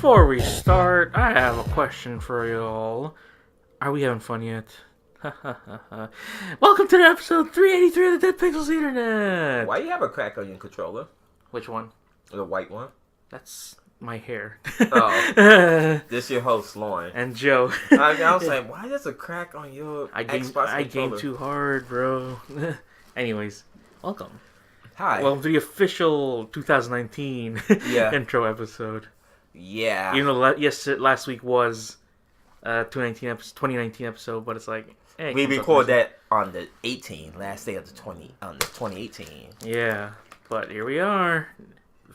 Before we start, I have a question for y'all. Are we having fun yet? Welcome to episode 383 of the Dead Pixels Internet. Why you have a crack on your controller? Which one? The white one? That's my hair. Oh. This your host, Lauren. And Joe. I was like, why there's a crack on your Xbox controller? I game too hard, bro. Anyways, welcome. Hi. Welcome to the official 2019 intro episode. Yeah. Even though last week was 2019 episode, but it's like... Hey, we record that on the 18th, last day of the 2018. Yeah, but here we are.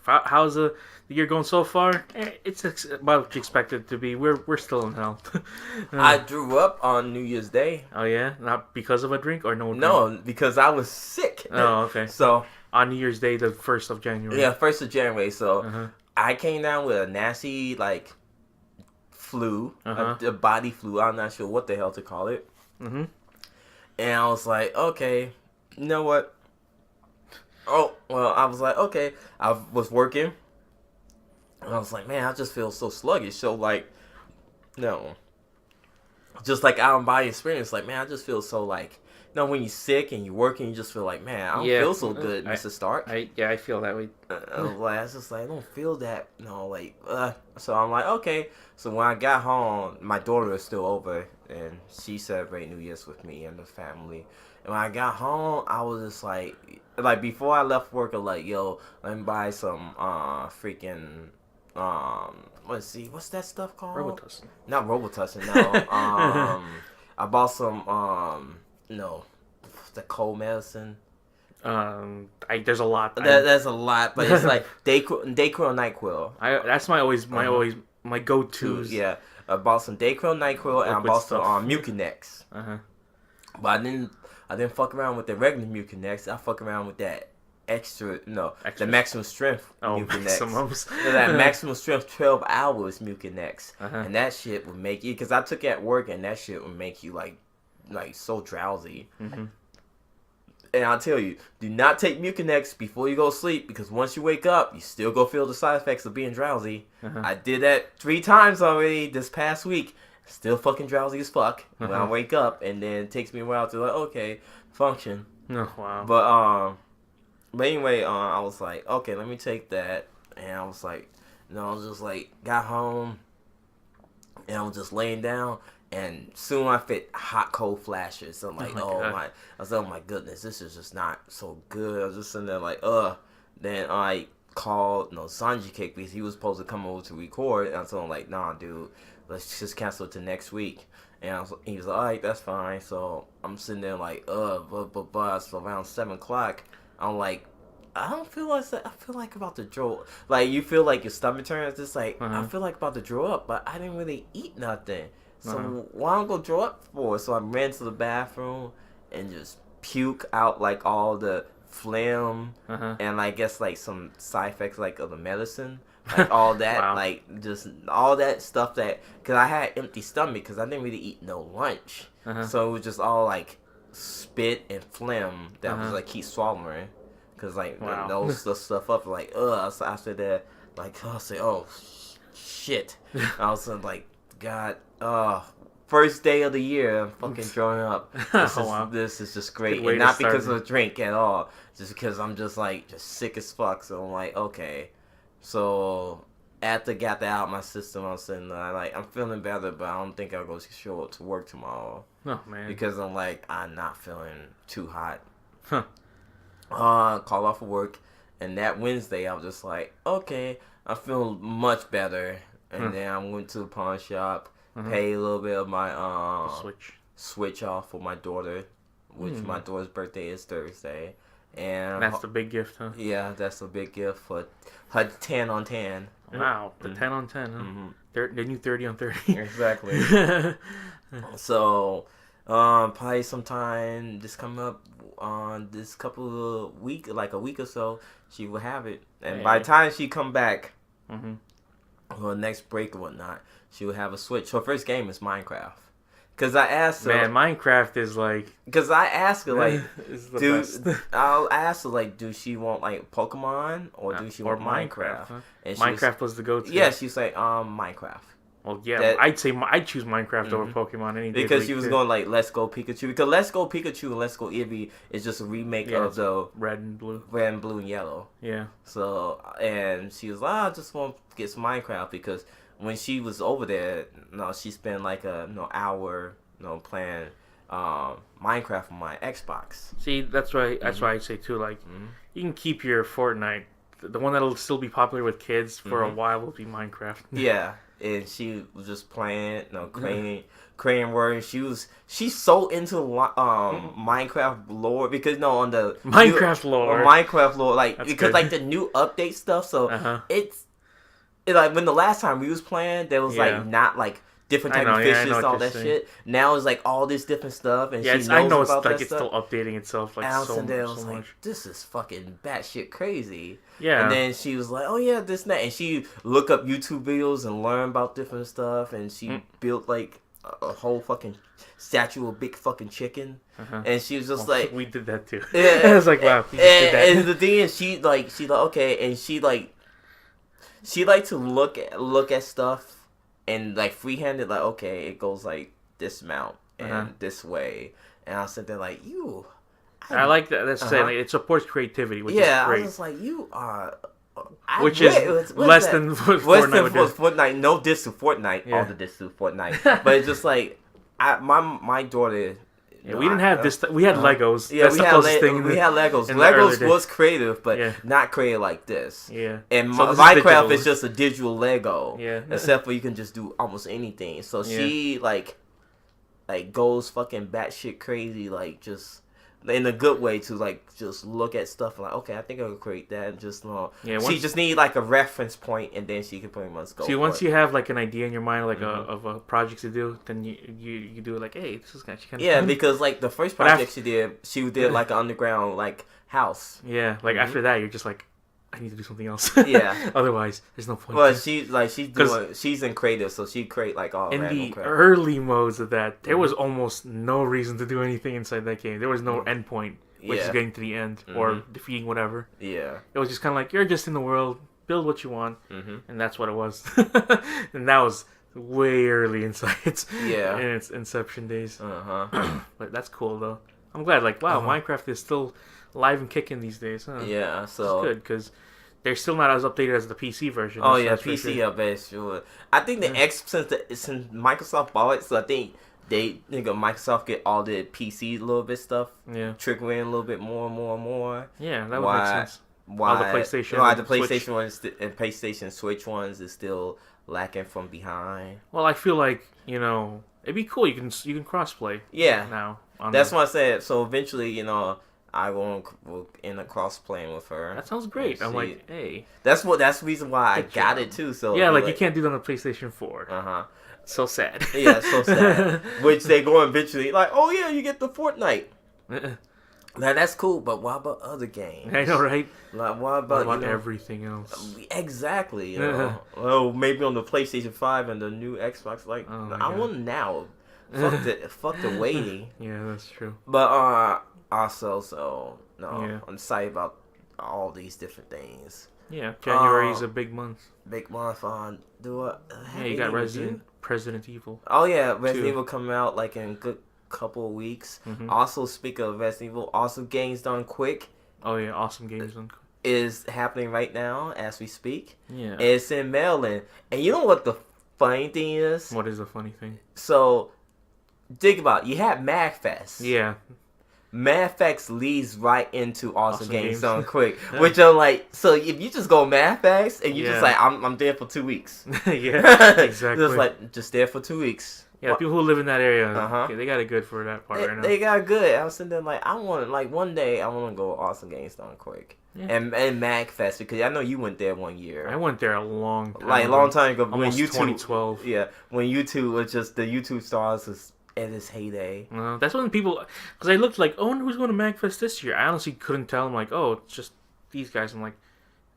How's the year going so far? It's about what you expected it to be. We're still in hell. I drew up on New Year's Day. Oh yeah? Not because of a drink or no drink? No, because I was sick. Oh, okay. So on New Year's Day, the 1st of January. Yeah, 1st of January. So I came down with a nasty flu, a body flu. I'm not sure what the hell to call it. Mm-hmm. And I was like, okay, you know what? Oh, well, I was like, okay. I was working. And I was like, man, I just feel so sluggish. So, just out of body experience, man, I just feel so when you're sick and you're working, you just feel like, man, I don't feel so good, Mr. Stark. I feel that way. I was just I don't feel that, So I'm like, okay. So when I got home, my daughter was still over, and she celebrated New Year's with me and the family. And when I got home, I was just before I left work, I was like, yo, let me buy some freaking let's see, what's that stuff called? Robitussin. Not Robitussin, no. I bought some the cold medicine. There's a lot. There's a lot, but it's like Dayquil, NyQuil. That's my go-tos. Yeah, I bought some Dayquil, NyQuil, and I bought some Mucinex. But I didn't fuck around with the regular Mucinex. I fuck around with that extra, the maximum strength Mucinex. That maximum strength 12 hours Mucinex, and that shit would make you. Because I took it at work, and that shit would make you like so drowsy. And I'll tell you, do not take Mucinex before you go to sleep, because once you wake up, you still go feel the side effects of being drowsy. I did that 3 times already this past week. Still fucking drowsy as fuck when I wake up, and then it takes me a while to okay, function. Oh, wow. But anyway, I was like, okay, let me take that, and I was like, I was just got home, and I was just laying down. And soon I fit hot, cold flashes. I'm like, I was like, oh my goodness, this is just not so good. I was just sitting there Then I called, Sanji Cake, because he was supposed to come over to record. And I told him nah, dude, let's just cancel it to next week. And he was like, alright, that's fine. So I'm sitting there So around 7 o'clock, I'm like, I don't feel like that. I feel like about to draw. You feel like your stomach turns. Just I feel like about to draw up, but I didn't really eat nothing. So why don't I go draw up for? So I ran to the bathroom and just puke out all the phlegm and I guess some side effects of the medicine, all that, wow. Just all that stuff because I had empty stomach because I didn't really eat no lunch, so it was just all spit and phlegm that was keep swallowing because those stuff up So I said that I said, oh shit. I was God, first day of the year, I'm fucking throwing up. This is just great. And not because of a drink at all. Just because I'm just just sick as fuck. So I'm okay. So after I got that out of my system, I'm sitting there, I'm feeling better, but I don't think I'll go show up to work tomorrow. Oh, man. Because I'm not feeling too hot. Call off of work. And that Wednesday, I was just okay, I feel much better. And then I went to the pawn shop, paid a little bit of my switch off for my daughter, which my daughter's birthday is Thursday. And that's the big gift, huh? Yeah, that's a big gift for her 10 on 10. Wow, the 10 on 10, huh? The new 30 on 30. Exactly. So, probably sometime this coming up on this couple of week, a week or so, she will have it. And by the time she come back, her next break or whatnot, she will have a Switch. Her first game is Minecraft. Because I asked her. Man, Minecraft is like. Because I asked her like, is the best. I asked her like, do she want like Pokemon or do she want Minecraft? Huh? And Minecraft was the go-to. Yeah, she's like, Minecraft. Well, yeah, I'd choose Minecraft over Pokemon any day. Because she was going like Let's Go Pikachu. Because Let's Go Pikachu and Let's Go Eevee is just a remake of the red and blue, and yellow. Yeah. So and she was like, I just want to get some Minecraft because when she was over there, she spent like a hour, playing Minecraft on my Xbox. See, that's why I say too. Like, you can keep your Fortnite. The one that'll still be popular with kids for a while will be Minecraft. Yeah. And she was just playing, creating words. She's so into Minecraft lore because on the Minecraft lore, like that's because good. like the new update stuff. So it's like when the last time we was playing, there was like not like different type of fishes and all that shit. Now it's like all this different stuff, and she knows I know about it's that still updating itself. Like Allison so, there was so like, much. this is fucking batshit crazy. Yeah. And then she was like, oh yeah, this and that, and she look up YouTube videos and learn about different stuff, and she built like a whole fucking statue of big fucking chicken, and she was just like, we did that too. Yeah, I was like, wow, we just did that. And the thing is, she like okay, and she like to look at stuff. And like freehanded, like okay, it goes like this amount and this way, and I was sitting there like I like that. That's saying like, it supports creativity, which is great. I was like, you are, which is less than Fortnite. No diss to Fortnite, all the diss to Fortnite, but it's just like my daughter. Yeah, we didn't have this. We had Legos. Yeah, that's the closest thing. We had Legos. Legos was creative, but not creative like this. Yeah. And so Minecraft is just a digital Lego. Yeah. Except for you can just do almost anything. So she like goes fucking batshit crazy, like just in a good way to like just look at stuff and like, okay, I think I could create that and just she just need like a reference point and then she can pretty much go. See, once you have like an idea in your mind, like of a project to do, then you do it like, hey, this is actually kind of fun. Because like the first project she did like an underground like house. Yeah, like after that you're just like, I need to do something else. Yeah. Otherwise, there's no point. Well, she's in creative, so she create like all in the crap. early modes of that. There was almost no reason to do anything inside that game. There was no end point, which is getting to the end or defeating whatever. Yeah, it was just kind of like you're just in the world, build what you want, and that's what it was. And that was way early inside in its inception days. But that's cool though. I'm glad. Like, wow, Minecraft is still live and kicking these days, huh? Yeah, so it's good because they're still not as updated as the PC version. Oh yeah, PC update, sure. I think the since Microsoft bought it, so I think Microsoft get all the PC little bit stuff, trickling a little bit more and more and more. Yeah, that would make sense. Why the PlayStation? Why the PlayStation ones and PlayStation Switch ones is still lacking from behind? Well, I feel like it'd be cool. You can crossplay. Yeah. Now that's what I said. So eventually, I will end up cross playing with her. That sounds great. I'm like, hey. That's the reason why I got it too. So yeah, like you can't do that on the PlayStation 4. So sad. Yeah, so sad. Which they go eventually like, oh yeah, you get the Fortnite. Now that's cool, but what about other games? I know, right? Like what about everything else? Exactly. Well, maybe on the PlayStation 5 and the new Xbox. Like I want now. Fuck the waiting. Yeah, that's true. But also, I'm excited about all these different things. Yeah, January is a big month. Big month on you got Resident Evil. Oh yeah, Resident Evil coming out like in a good couple of weeks. Also, speaking of Resident Evil, Awesome Games Done Quick. Oh yeah, Awesome Games Done Quick is happening right now as we speak. Yeah, it's in Maryland, and you know what the funny thing is? What is the funny thing? So, think about it. You had MagFest. Yeah. MagFest leads right into Awesome Games Done Quick, which I'm like, so if you just go MagFest and you just like, I'm there for 2 weeks. Yeah, exactly. just there for 2 weeks. Yeah, people who live in that area, they got it good for that part right now. They got it good. I was sitting there like, one day I want to go Awesome Games Done Quick. Yeah. And MagFest, because I know you went there one year. I went there a long time. Like a long time ago. Almost when YouTube, 2012. Yeah, when YouTube was just, the YouTube stars was at its heyday. That's when people, because I looked like, oh, who's going to MagFest this year? I honestly couldn't tell. I'm like, oh, it's just these guys. I'm like,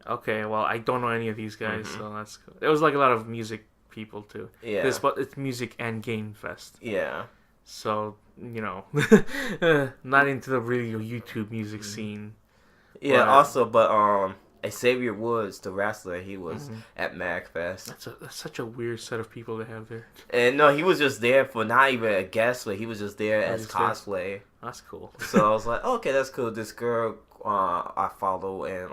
okay, well, I don't know any of these guys, so that's cool. There was like a lot of music people too. Yeah. But it's music and game fest. Yeah. So, not into the really YouTube music scene. Yeah, also, but Xavier Woods, the wrestler, he was at MagFest. That's such a weird set of people to have there. And no, he was just there for not even a guest, but he was just there as cosplay. That's cool. So I was like, okay, that's cool. This girl I follow and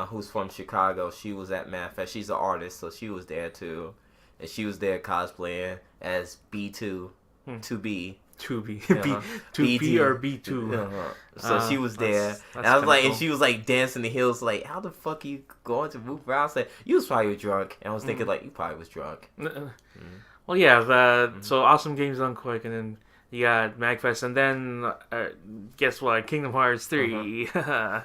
who's from Chicago, she was at MagFest. She's an artist, so she was there too. And she was there cosplaying as B2, 2B. 2B. Uh-huh. 2B or B2. Uh-huh. So she was there. And I was like, cool. And she was like dancing the hills, like, how the fuck are you going to move around? I was like, you was probably drunk. And I was thinking, like, you probably was drunk. Well, yeah, so Awesome Games done quick, and then you got MagFest, and then, guess what? Kingdom Hearts 3. I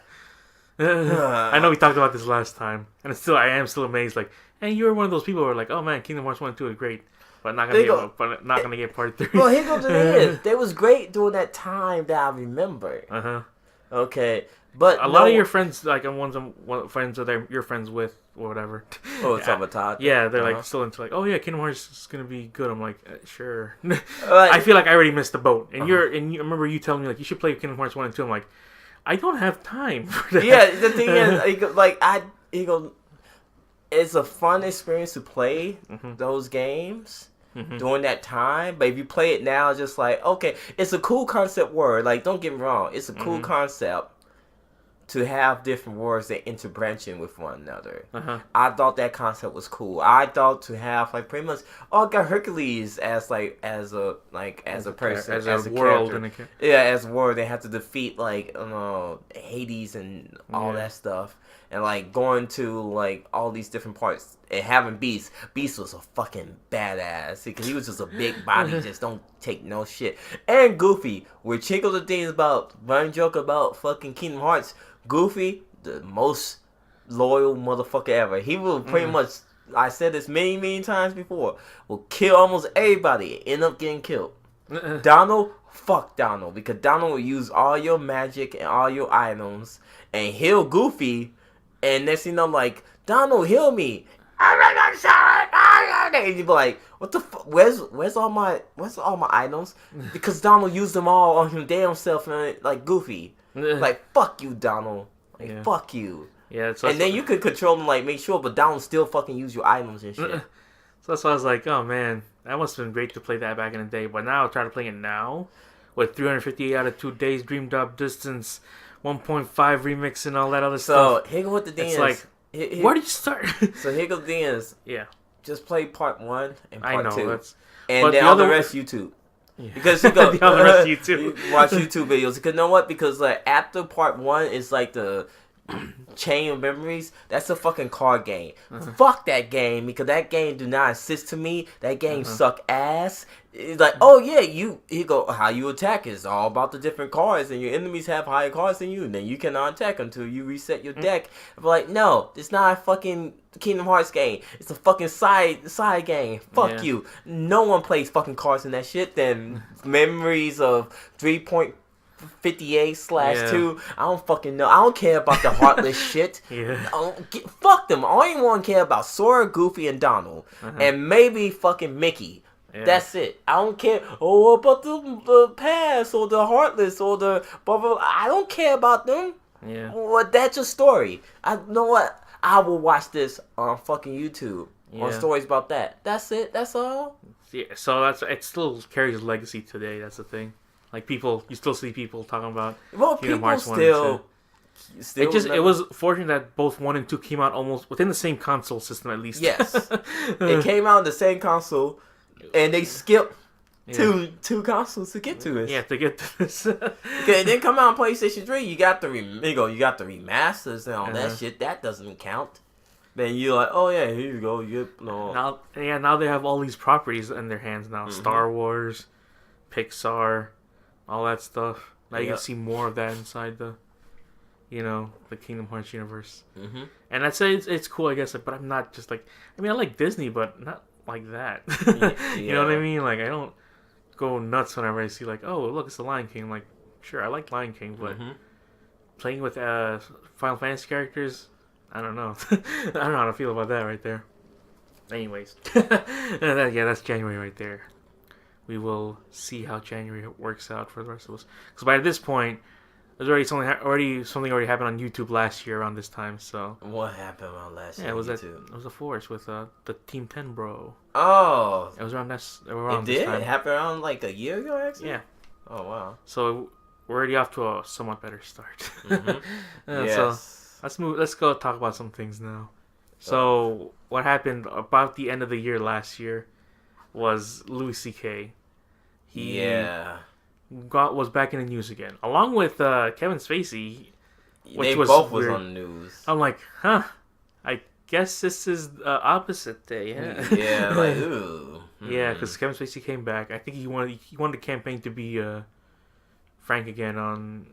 know we talked about this last time, and I am still amazed, like, and you were one of those people who were like, oh man, Kingdom Hearts 1 and 2 are great. But not gonna get part 3. Well, here goes the thing. They was great during that time that I remember. Okay, but a lot of your friends, like friends that you're friends with or whatever. Oh, Sabotage. Yeah, they're like still into like, oh yeah, Kingdom Hearts is gonna be good. I'm like, sure. I feel like I already missed the boat, and you remember you telling me like you should play Kingdom Hearts 1 and 2. I'm like, I don't have time for that. Yeah, the thing is, it's a fun experience to play those games during that time. But if you play it now, just like, okay, it's a cool concept word. Like, don't get me wrong. It's a cool concept to have different words that interbranching with one another. I thought that concept was cool. I thought to have like pretty much got Hercules as a person, as a world, as a world. They have to defeat like Hades and all that stuff, and like going to like all these different parts and having Beast. Beast was a fucking badass because he was just a big body, just don't take no shit. And Goofy, which Chico the thing about running joke about fucking Kingdom Hearts. Goofy, the most loyal motherfucker ever. He will pretty much, I said this many times before, will kill almost everybody, end up getting killed. Donald, fuck Donald, because Donald will use all your magic and all your items and heal Goofy, and next thing you know, like, Donald, heal me. And you be like, what the fuck? Where's all my items? Because Donald used them all on him damn self and like Goofy. Like, fuck you, Donald. Like, fuck you. Yeah, and then you could control them, like, make sure, but Donald still fucking use your items and shit. So that's why I was like, oh man, that must have been great to play that back in the day. But now, try to play it now with 358 out of 2 days, Dreamed Up Distance, 1.5 remix, and all that other stuff. So, here go what the thing is. Like, where do you start? So, here go the thing is. Yeah. Just play part 1 and part 2. And but then all the rest, YouTube. Yeah. Because you go the other rest YouTube. Watch YouTube videos. Because you know what? Because like after part 1 is like the Chain of Memories. That's a fucking card game. Fuck that game because that game do not assist to me. That game suck ass. It's like, oh yeah, you go how you attack is all about the different cards, and your enemies have higher cards than you, and then you cannot attack until you reset your deck. But like, no, it's not a fucking Kingdom Hearts game. It's a fucking side game. Fuck you. No one plays fucking cards in that shit. Then Memories of 3.58/2. I don't fucking know. I don't care about the heartless shit. Fuck them. I only want to care about Sora, Goofy, and Donald, and maybe fucking Mickey. Yeah. That's it. I don't care. Oh, about the past or the heartless or the blah, blah, blah. I don't care about them. Yeah. Well, that's your story. I know what. I will watch this on fucking YouTube on stories about that. That's it. That's all. Yeah. So it still carries legacy today. That's the thing. Like you still see people talking about. Well, Kingdom Hearts 1 and 2. It was fortunate that both 1 and 2 came out almost within the same console system at least. Yes, it came out on the same console. And they skipped two consoles to get to this. Yeah, to get to this. Okay, then come out on PlayStation 3. You got the remasters and all that shit. That doesn't count. Then you're like, oh yeah, here you go. Now they have all these properties in their hands now. Star Wars, Pixar, all that stuff. Now you can see more of that inside the Kingdom Hearts universe. And I'd say it's cool, I guess. But I'm not just like. I mean, I like Disney, but not like that. You know what I mean? Like, I don't go nuts whenever I see like, oh look, it's the Lion King. Like, sure, I like Lion King, but playing with Final Fantasy characters, I don't know. I don't know how to feel about that right there. Anyways, that's January right there. We will see how January works out for the rest of us. Because by this point, there's already something happened on YouTube last year around this time. So what happened around last year? It was a force with the Team 10 bro. Oh, it was around it this time. It happened around like a year ago, actually. Yeah. Oh wow. So we're already off to a somewhat better start. Mm-hmm. Yes. So let's go talk about some things now. So what happened about the end of the year last year was Louis C.K. He was back in the news again, along with Kevin Spacey. They both was on the news. I'm like, huh? I guess this is the opposite day. Yeah. Yeah. Like ooh. Yeah, because Kevin Spacey came back. I think he wanted the campaign to be Frank again on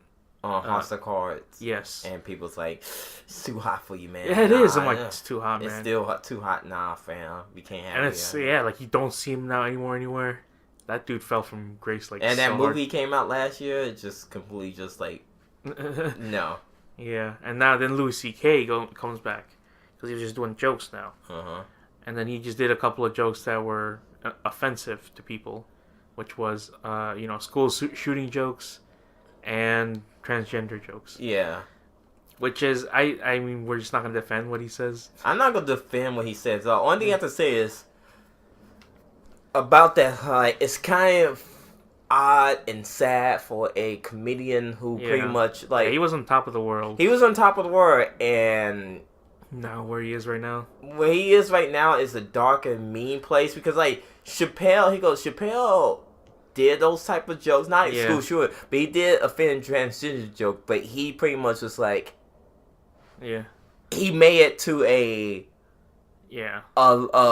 House of Cards. Yes. And people's like, it's too hot for you, man. Yeah, it is. I'm like, it's too hot, man. It's still too hot now, fam. We can't have it. And it's like you don't see him now anywhere. That dude fell from grace like. And so that movie hard. came out last year. It just completely just like no. Yeah, and now then Louis C.K. comes back because he was just doing jokes now. And then he just did a couple of jokes that were offensive to people, which was school shooting jokes and transgender jokes. Yeah. Which is, I mean, we're just not going to defend what he says. I'm not going to defend what he says. The only thing I have to say is, about that, like, it's kind of odd and sad for a comedian who pretty much, like... Yeah, he was on top of the world. He was on top of the world, and... Now, where he is right now? Where he is right now is a dark and mean place, because, like, Chappelle did those type of jokes, not school shooter, but he did offend transgender joke, but he pretty much was like... Yeah. He made it to a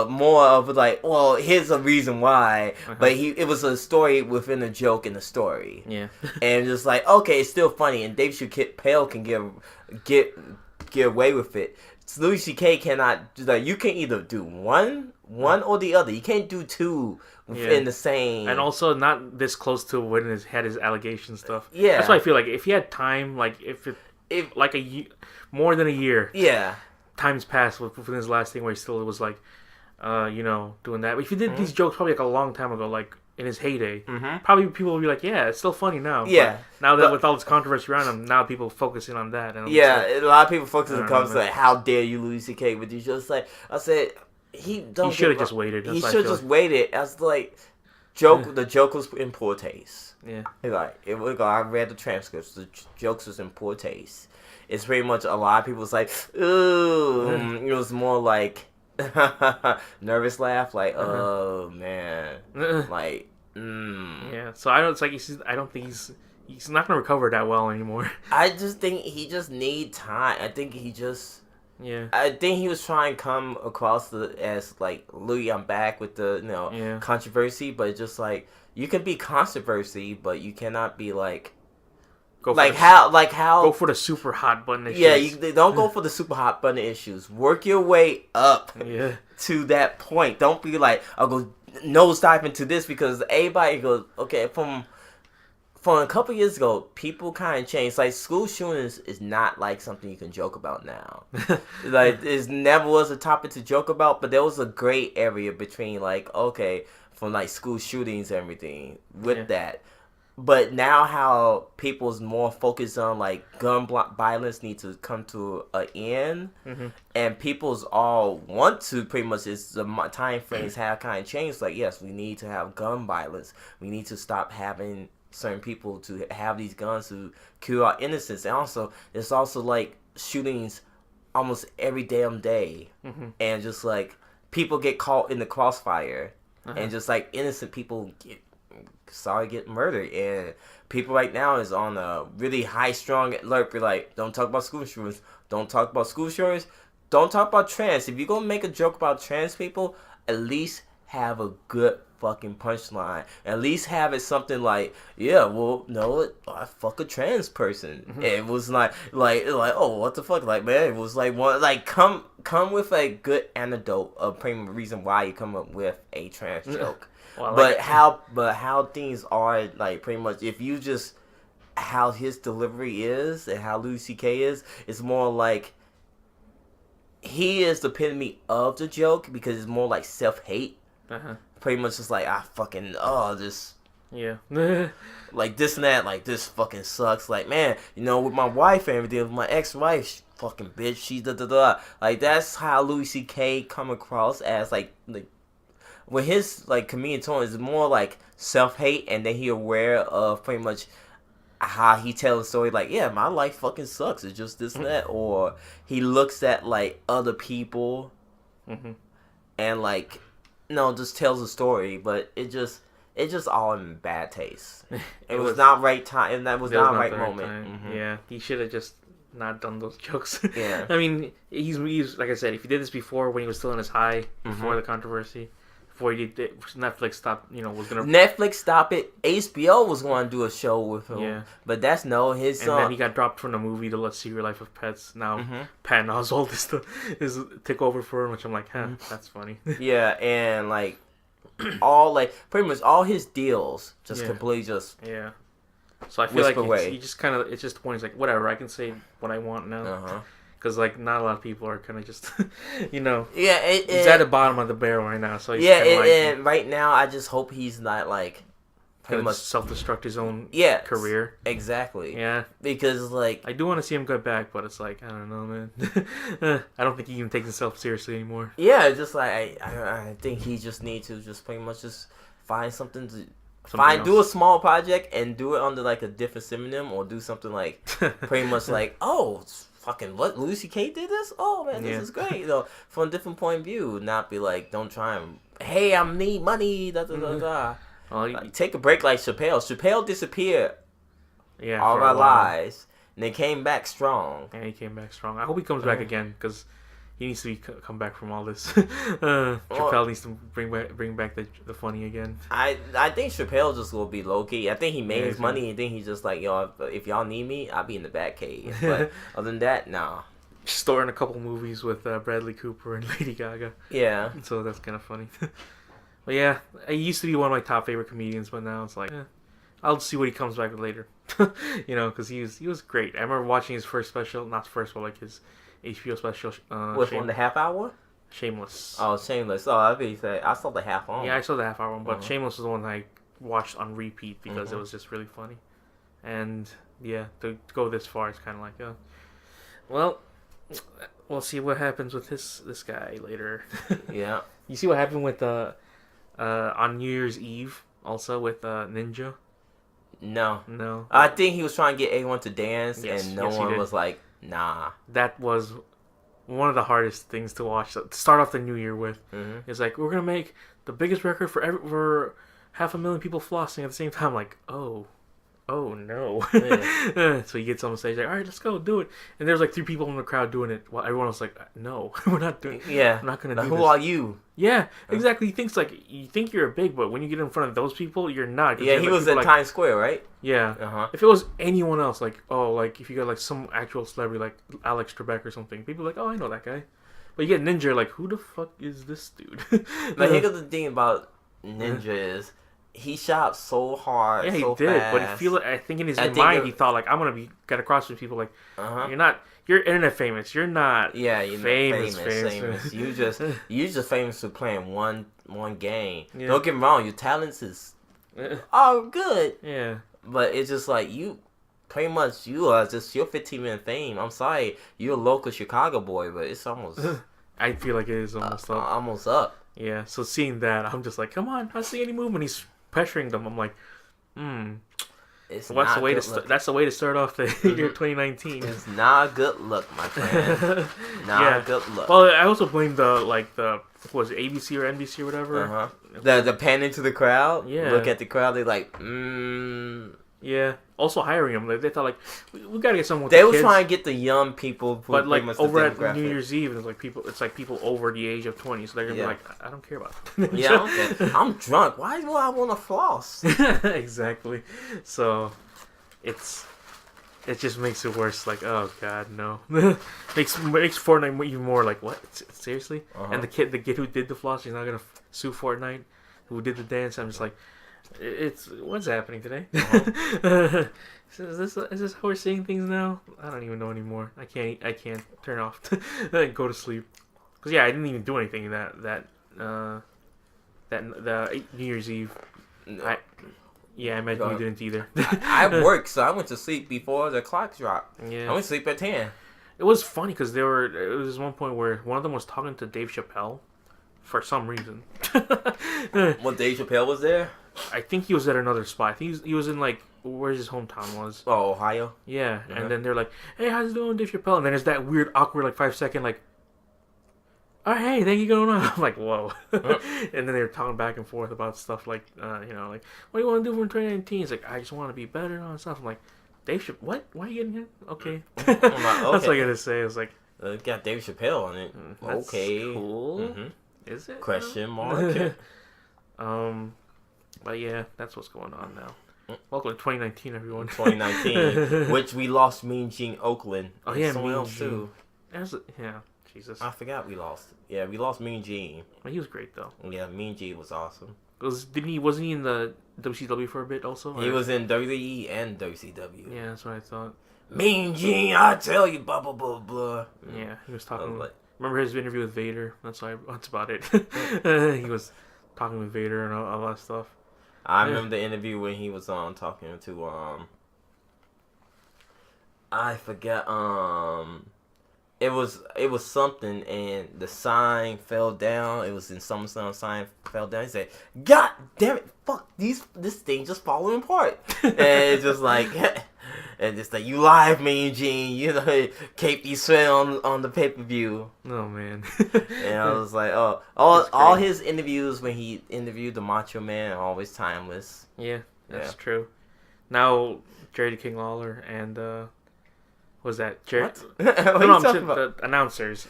more of like, well, here's a reason why, but it was a story within a joke in the story. Yeah. And just like, okay, it's still funny, and Dave Chappelle can get away with it. Louis C.K. cannot, like, you can either do one or the other. You can't do two within the same. And also not this close to when he had his allegation stuff. Yeah. That's why I feel like if he had time, like if like more than a year. Yeah. Time's passed within his last thing where he still was like, doing that. But if he did these jokes probably like a long time ago, like in his heyday, probably people would be like, yeah, it's still funny now. Yeah. But now that with all this controversy around him, now people focusing on that. And a lot of people focus on the like, how dare you, Louis C.K. But you just like, I said, he should have just waited. He should have just waited. I was like, the joke was in poor taste. Yeah. I read the transcripts. The jokes was in poor taste. It's pretty much a lot of people was like, ooh. It was more like nervous laugh, like, oh man, like, Yeah. So I don't think he's not gonna recover that well anymore. I just think he just need time. I think he just. Yeah. I think he was trying to come across as like, Louis, I'm back with the controversy, but just like, you can be controversy, but you cannot be like. Go for the super hot button issues. Yeah, don't go for the super hot button issues. Work your way up to that point. Don't be like, I'll go nose dive into this, because everybody goes, okay, from a couple years ago, people kind of changed. Like, school shootings is not like something you can joke about now. Like, it never was a topic to joke about, but there was a gray area between, like, okay, from like school shootings and everything with that. But now how people's more focused on, like, gun violence needs to come to an end, and people's all want to pretty much, is the time frames have kind of changed. Like, yes, we need to have gun violence. We need to stop having certain people to have these guns to kill our innocents. And also, there's also, like, shootings almost every damn day. And just, like, people get caught in the crossfire. And just, like, innocent people get murdered, and people right now is on a really high strong alert. Be like, don't talk about school shooters, don't talk about school shooters, don't talk about trans. If you're gonna make a joke about trans people, at least have a good fucking punchline. At least have it something like, yeah, well, no, I fuck a trans person. And it was like, oh, what the fuck, like, man, it was like one, like, come with a good anecdote of pretty reason why you come up with a trans joke. Well, but how things are, like, pretty much, if you just, how his delivery is and how Louis C.K. is, it's more like he is the epitome of the joke because it's more like self-hate. Pretty much just like, this. Yeah. Like this and that, like this fucking sucks. Like, man, with my wife and everything, with my ex-wife, fucking bitch, she da-da-da. Like, that's how Louis C.K. come across as, like when his, like, comedian tone is more like self-hate, and then he aware of pretty much how he tells the story, like, yeah, my life fucking sucks, it's just this and that. Or he looks at, like, other people and, like, just tells a story, but it just all in bad taste. It was not right time, and that was not right moment. Yeah, he should have just not done those jokes. Yeah. I mean, he's like I said, if he did this before when he was still in his high, before the controversy, before he did Netflix stopped, was gonna Netflix stop it. HBO was going to do a show with him. Yeah. But that's his. And then he got dropped from the movie The Let's Secret Life of Pets. Now Patton Oswalt is took over for him, which I'm like, that's funny. Yeah, and like pretty much all his deals just completely just So I feel like he just kind of, it's just the point. He's like, whatever, I can say what I want now. Because, like, not a lot of people are kind of just, Yeah, he's at the bottom of the barrel right now. So he's and right now, I just hope he's not, like, pretty much self-destruct his own career. Exactly. Yeah. Because, like, I do want to see him go back, but it's like, I don't know, man. I don't think he even takes himself seriously anymore. Yeah, just like, I think he just needs to just pretty much just find something to... do a small project and do it under, like, a different synonym, or do something, like, pretty much like, fucking what? Louis C.K. did this? Oh, man, this is great. From a different point of view, not be like, don't try and, hey, I need money, da-da-da-da. Take a break like Chappelle. Chappelle disappeared all our lives, and they came back strong. Yeah, he came back strong. I hope he comes back again, because he needs to come back from all this. Chappelle needs to bring back the funny again. I think Chappelle just will be low key. I think he made his money, and then he's just like, if y'all need me, I'll be in the back cave. But other than that, nah. Starring a couple movies with Bradley Cooper and Lady Gaga. Yeah. So that's kind of funny. But yeah, he used to be one of my top favorite comedians, but now it's like, I'll see what he comes back with later. Because he was great. I remember watching his first special, not first, but like his HBO special. Which one, the half hour? Shameless. Oh, Shameless. Oh, I saw the half hour. Yeah, I saw the half hour one, but Shameless was the one I watched on repeat because it was just really funny. And yeah, to go this far, it's kind of like, well, we'll see what happens with this guy later. Yeah. You see what happened with on New Year's Eve also with Ninja? No. I think he was trying to get A1 to dance, and no one was like, nah. That was one of the hardest things to watch. To start off the new year with. It's like, we're gonna make the biggest record for 500,000 people flossing at the same time. Like, oh no. So he gets on the stage like, all right, let's go do it. And there's like 3 people in the crowd doing it while everyone was like, no, we're not doing it. Yeah, I'm not gonna do who this. Are you? Yeah, exactly. He thinks like, you think you're big, but when you get in front of those people, you're not. Yeah, he was at Times Square, right? Yeah. If it was anyone else, like, if you got like some actual celebrity like Alex Trebek or something, people are like, oh, I know that guy. But you get Ninja, like, who the fuck is this dude? But here's the thing about Ninja is, he shot so hard, he so did, fast. But I think in his mind, he thought, like, I'm going to get across with people, like, you're internet famous. You're not famous. You just famous for playing one game. Yeah. Don't get me wrong, your talents is good. Yeah. But it's just like, you are just your 15-minute fame. I'm sorry, you're a local Chicago boy, but it's almost... I feel like it is almost up. Almost up. Yeah, so seeing that, I'm just like, come on, I see any movement. He's pressuring them. I'm like, That's the way to start off the year 2019. It's not a good look, my friend. Not a good look. Well, I also blame what was it, ABC or NBC or whatever? The pan into the crowd. Yeah. Look at the crowd. They're like, Yeah. Also hiring them. They thought, like, we gotta get someone with They were trying to get the young people. But, like, over at New Year's Eve, it's like people over the age of 20. So they're gonna be like, I don't care about it. Yeah, okay. I'm drunk. Why do I want to floss? Exactly. So, it just makes it worse. Like, oh god, no. makes Fortnite even more like, what? Seriously? And the kid who did the floss, he's not gonna sue Fortnite, who did the dance. I'm just like, what's happening today? Is this how we're seeing things now? I don't even know anymore. I can't turn off and go to sleep. Because I didn't even do anything the New Year's Eve. No. I imagine you didn't either. I worked, so I went to sleep before the clock dropped. Yeah. I went to sleep at 10. It was funny because there was one point where one of them was talking to Dave Chappelle for some reason. When Dave Chappelle was there? I think he was at another spot. I think he was in like where's his hometown was. Oh, Ohio? Yeah. Mm-hmm. And then they're like, hey, how's it going, Dave Chappelle? And then there's that weird awkward like 5-second like, oh, hey, thank you going on. I'm like, whoa. And then they were talking back and forth about stuff like, like, what do you want to do for 2019? He's like, I just want to be better and all that stuff. I'm like, Dave Chappelle, what? Why are you getting here? Okay. I'm like, okay. That's what I gotta say. It's like, got Dave Chappelle on it. That's okay. Cool. Mm-hmm. Is it? Question mark. But yeah, that's what's going on now. Welcome to 2019, everyone. 2019, which we lost Mean Gene Oakland. Oh yeah, Mean Gene. Yeah, Jesus. I forgot we lost. Yeah, we lost Mean Gene. Well, he was great though. Yeah, Mean Gene was awesome. Wasn't he in the WCW for a bit also? He was in WWE and WCW. Yeah, that's what I thought. Mean Gene, I tell you, blah blah blah blah. Yeah, he was talking. Like, remember his interview with Vader? That's about it. He was talking with Vader and all that stuff. I remember the interview when he was talking to I forget it was something and the sign fell down. It was in SummerSlam, sign fell down. He said, God damn it, fuck this thing just falling apart. And it's just like and just like, you live, Mean Gene, KP sweat on the pay-per-view. Oh man. And I was like, all his interviews when he interviewed the Macho Man are always timeless. Yeah, that's true. Now Jerry the King Lawler and was that Jerry? What? The announcers.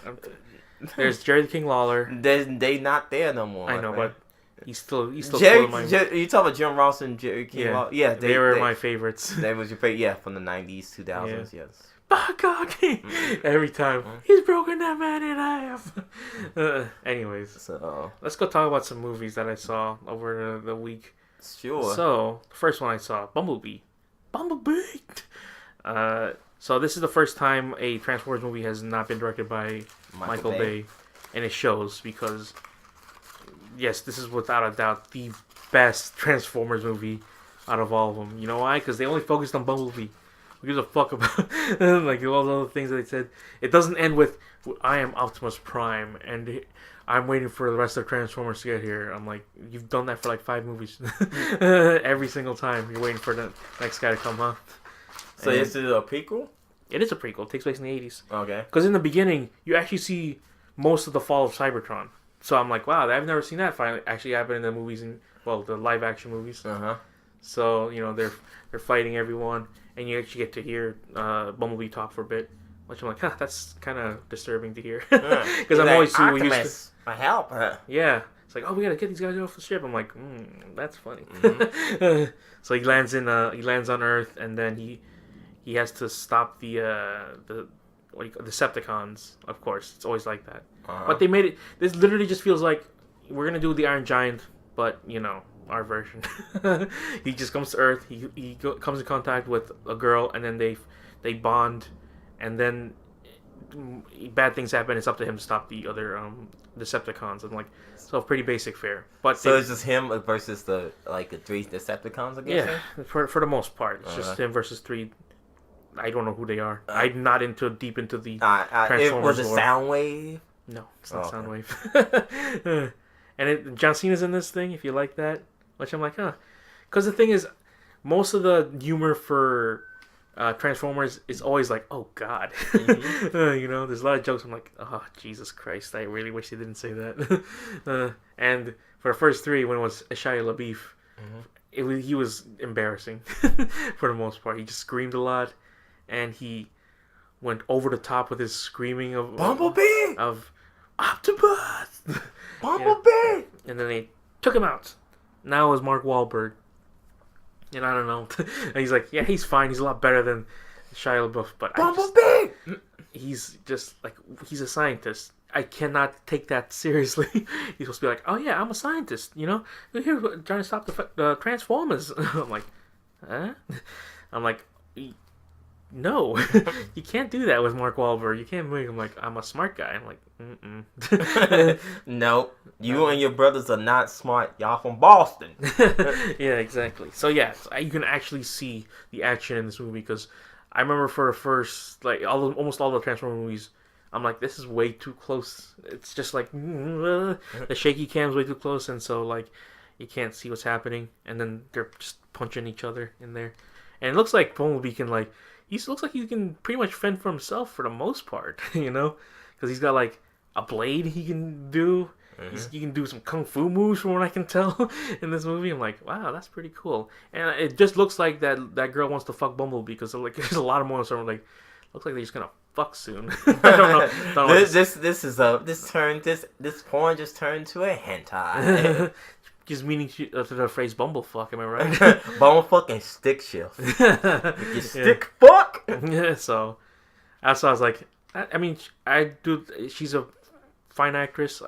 There's Jerry the King Lawler. They not there no more. I know, but he's still Jerry. You talking about Jim Ross and Jerry King Lawler? Yeah, they were my favorites. They was your favorite, yeah, from the 90s, 2000s, yes. Every time he's broken that man in half. Anyways, so let's go talk about some movies that I saw over the week. Sure. So the first one I saw, Bumblebee. So this is the first time a Transformers movie has not been directed by Michael Bay, and it shows because, yes, this is without a doubt the best Transformers movie out of all of them. You know why? Because they only focused on Bumblebee. Who gives a fuck about like all the other things that they said? It doesn't end with I am Optimus Prime and I'm waiting for the rest of Transformers to get here. I'm like, you've done that for like 5 movies. Every single time you're waiting for the next guy to come, huh? So is it a prequel? It is a prequel. It takes place in the 80s. Okay. Because in the beginning, you actually see most of the fall of Cybertron. So I'm like, wow, I've never seen that finally actually happen in the movies, the live action movies. Uh-huh. So, they're fighting everyone, and you actually get to hear Bumblebee talk for a bit, which I'm like, that's kind of disturbing to hear. Because I'm always seeing we used to... My help. Yeah. It's like, we gotta get these guys off the ship. I'm like, that's funny. Mm-hmm. So he lands on Earth, and then he has to stop the Decepticons. Of course, it's always like that. Uh-huh. But they made it. This literally just feels like we're gonna do the Iron Giant, but our version. He just comes to Earth. He comes in contact with a girl, and then they bond, and then bad things happen. It's up to him to stop the other Decepticons. And so pretty basic fare. But so it's just him versus the 3 Decepticons, I guess. Yeah, for the most part, it's just him versus 3. I don't know who they are. I'm not deep into the Transformers. Was it Soundwave? No, it's not Soundwave. And John Cena's in this thing. If you like that, which I'm like, because the thing is, most of the humor for Transformers is always like, oh God, mm-hmm. There's a lot of jokes. I'm like, oh Jesus Christ, I really wish they didn't say that. And for the first 3, when it was Shia LaBeouf, mm-hmm. He was embarrassing for the most part. He just screamed a lot, and he went over the top with his screaming of Bumblebee of Optimus, Bumblebee, yeah. And then they took him out. Now it was Mark Wahlberg. And I don't know. And he's like, yeah, he's fine. He's a lot better than Shia LaBeouf. But Bumblebee! He's just he's a scientist. I cannot take that seriously. He's supposed to be like, oh yeah, I'm a scientist. Here, trying to stop the Transformers. I'm like, huh? I'm like, no, you can't do that with Mark Wahlberg. You can't make him like, I'm a smart guy. I'm like, nope. You and your brothers are not smart. Y'all from Boston. Yeah, exactly. So yeah, you can actually see the action in this movie because I remember for the first, like, almost all the Transformers movies, I'm like, this is way too close. It's just like, the shaky cam's way too close, and so, like, you can't see what's happening, and then they're just punching each other in there. And it looks like Bumblebee can, like, looks like he can pretty much fend for himself for the most part, you know? Because he's got, like, a blade he can do. He can do some kung fu moves from what I can tell in this movie. I'm like, wow, that's pretty cool. And it just looks like that girl wants to fuck Bumblebee because like there's a lot of moments where I'm like, looks like they're just gonna fuck soon. I don't know. This porn just turned to a hentai. Just meaning to the phrase bumblefuck, am I right? Bumblefuck and stick shift. You stick fuck. Yeah, so I was like, I mean, she's a fine actress.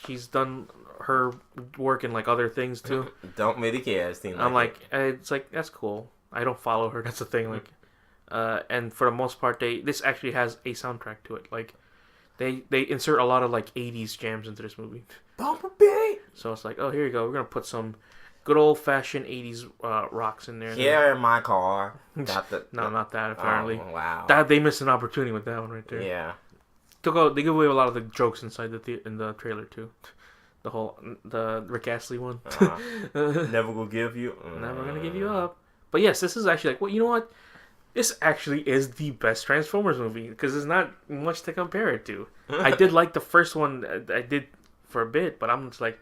She's done her work in like other things too. Don't really care. I'm like, it's like that's cool. I don't follow her. That's the thing. Like, and for the most part, this actually has a soundtrack to it. Like, they insert a lot of like 80s jams into this movie. Bumblebee. So it's like, oh, here you go. We're gonna put some good old fashioned 80s rocks in there. Here in my car. Not that apparently. Oh, wow. They missed an opportunity with that one right there. Yeah. They give away a lot of the jokes inside in the trailer too. The Rick Astley one. Never gonna give you. Never gonna give you up. But yes, this is actually like, well, you know what? This actually is the best Transformers movie because there's not much to compare it to. I did like the first one. I did for a bit, but I'm just like,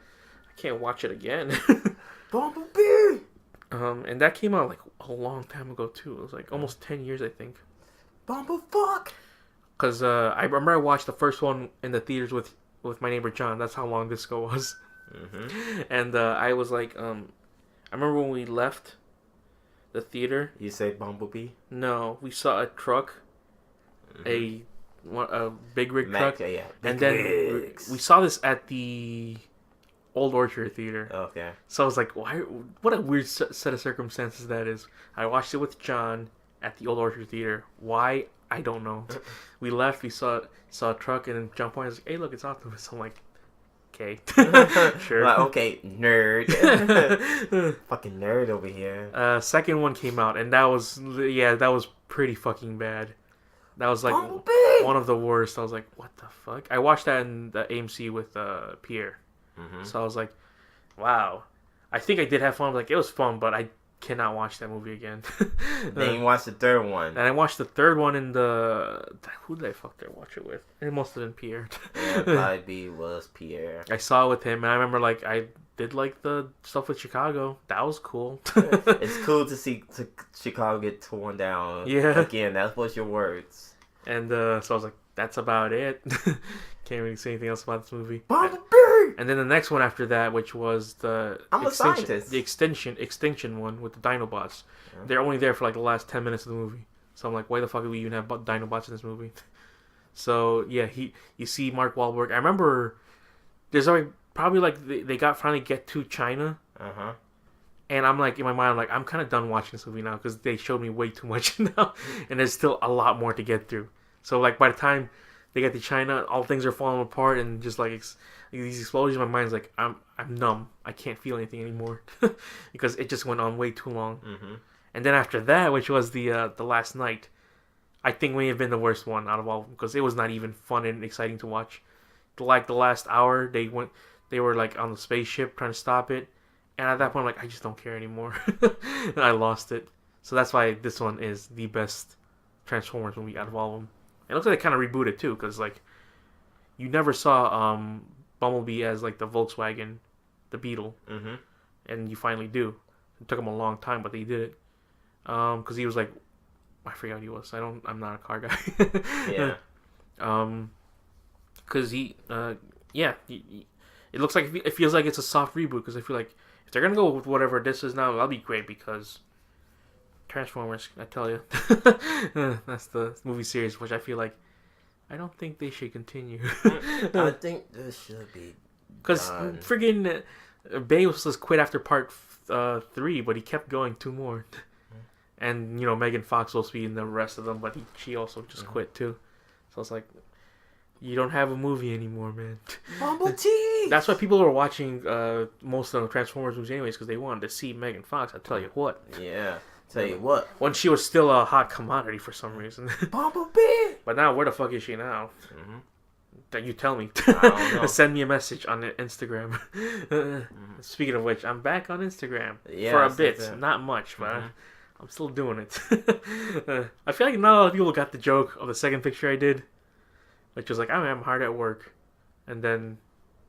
I can't watch it again. Bumblebee. And that came out like a long time ago too. It was like almost 10 years, I think. Bumblefuck. Because I remember I watched the first one in the theaters with my neighbor John. That's how long this ago was. And I was like, I remember when we left the theater. You say Bumblebee? No, we saw a truck, a big rig truck, yeah, and then we saw this at the Old Orchard Theater. Okay. So I was like, why? What a weird set of circumstances that is. I watched it with John at the Old Orchard Theater. Why? I don't know. We left. We saw a truck, and then John pointed. I was like, "Hey, look, it's Optimus." I'm like, "Okay, sure." Like, okay, nerd. Fucking nerd over here. Second one came out, and that was pretty fucking bad. That was like one of the worst. I was like, "What the fuck?" I watched that in the AMC with Pierre, so I was like, "Wow." I think I did have fun. Like, it was fun, but I cannot watch that movie again. Then you watched the third one. And I watched the third one in the... Who did I watch it with? It must have been Pierre. Yeah, probably was Pierre. I saw it with him, and I remember like I did like the stuff with Chicago. That was cool. It's cool to see Chicago get torn down. Yeah. Again, that was your words. And so I was like, that's about it. Can't really say anything else about this movie. Bumblebee! And then the next one after that, which was the extinction one with the Dinobots. Yeah. They're only there for like the last 10 minutes of the movie. So I'm like, why the fuck do we even have Dinobots in this movie? So yeah, you see Mark Wahlberg. I remember there's already probably like they finally get to China. And I'm like, in my mind, I'm like, I'm kind of done watching this movie now because they showed me way too much now, and there's still a lot more to get through. So like by the time they get to China, all things are falling apart, and just like these explosions, my mind's like, I'm numb. I can't feel anything anymore because it just went on way too long. And then after that, which was the last night, I think may have been the worst one out of all because it was not even fun and exciting to watch. Like the last hour, they were like on the spaceship trying to stop it. And at that point, I'm like, I just don't care anymore. And I lost it. So that's why this one is the best Transformers movie out of all of them. It looks like they kind of rebooted too, because like, you never saw Bumblebee as like the Volkswagen, the Beetle, and you finally do. It took him a long time, but they did it. Because he was like, I forget what he was. I'm not a car guy. Yeah. Because it looks like it feels like it's a soft reboot. Because I feel like if they're gonna go with whatever this is now, that'll be great because Transformers, I tell you, that's the movie series, which I feel like I don't think they should continue. I think this should be because friggin' Bay was supposed to quit after part 3, but he kept going 2 more. And Megan Fox will be in the rest of them, but she also just quit too. So it's like, you don't have a movie anymore, man. Bumblebee. That's why people were watching most of the Transformers movies anyways, because they wanted to see Megan Fox. I tell you what. Yeah. Tell you what. When she was still a hot commodity for some reason. Bumblebee. But now, where the fuck is she now? That you tell me. I don't know. Send me a message on Instagram. Speaking of which, I'm back on Instagram for a bit, not much, but I'm still doing it. I feel like not a lot of people got the joke of the second picture I did, which was like, I'm hard at work, and then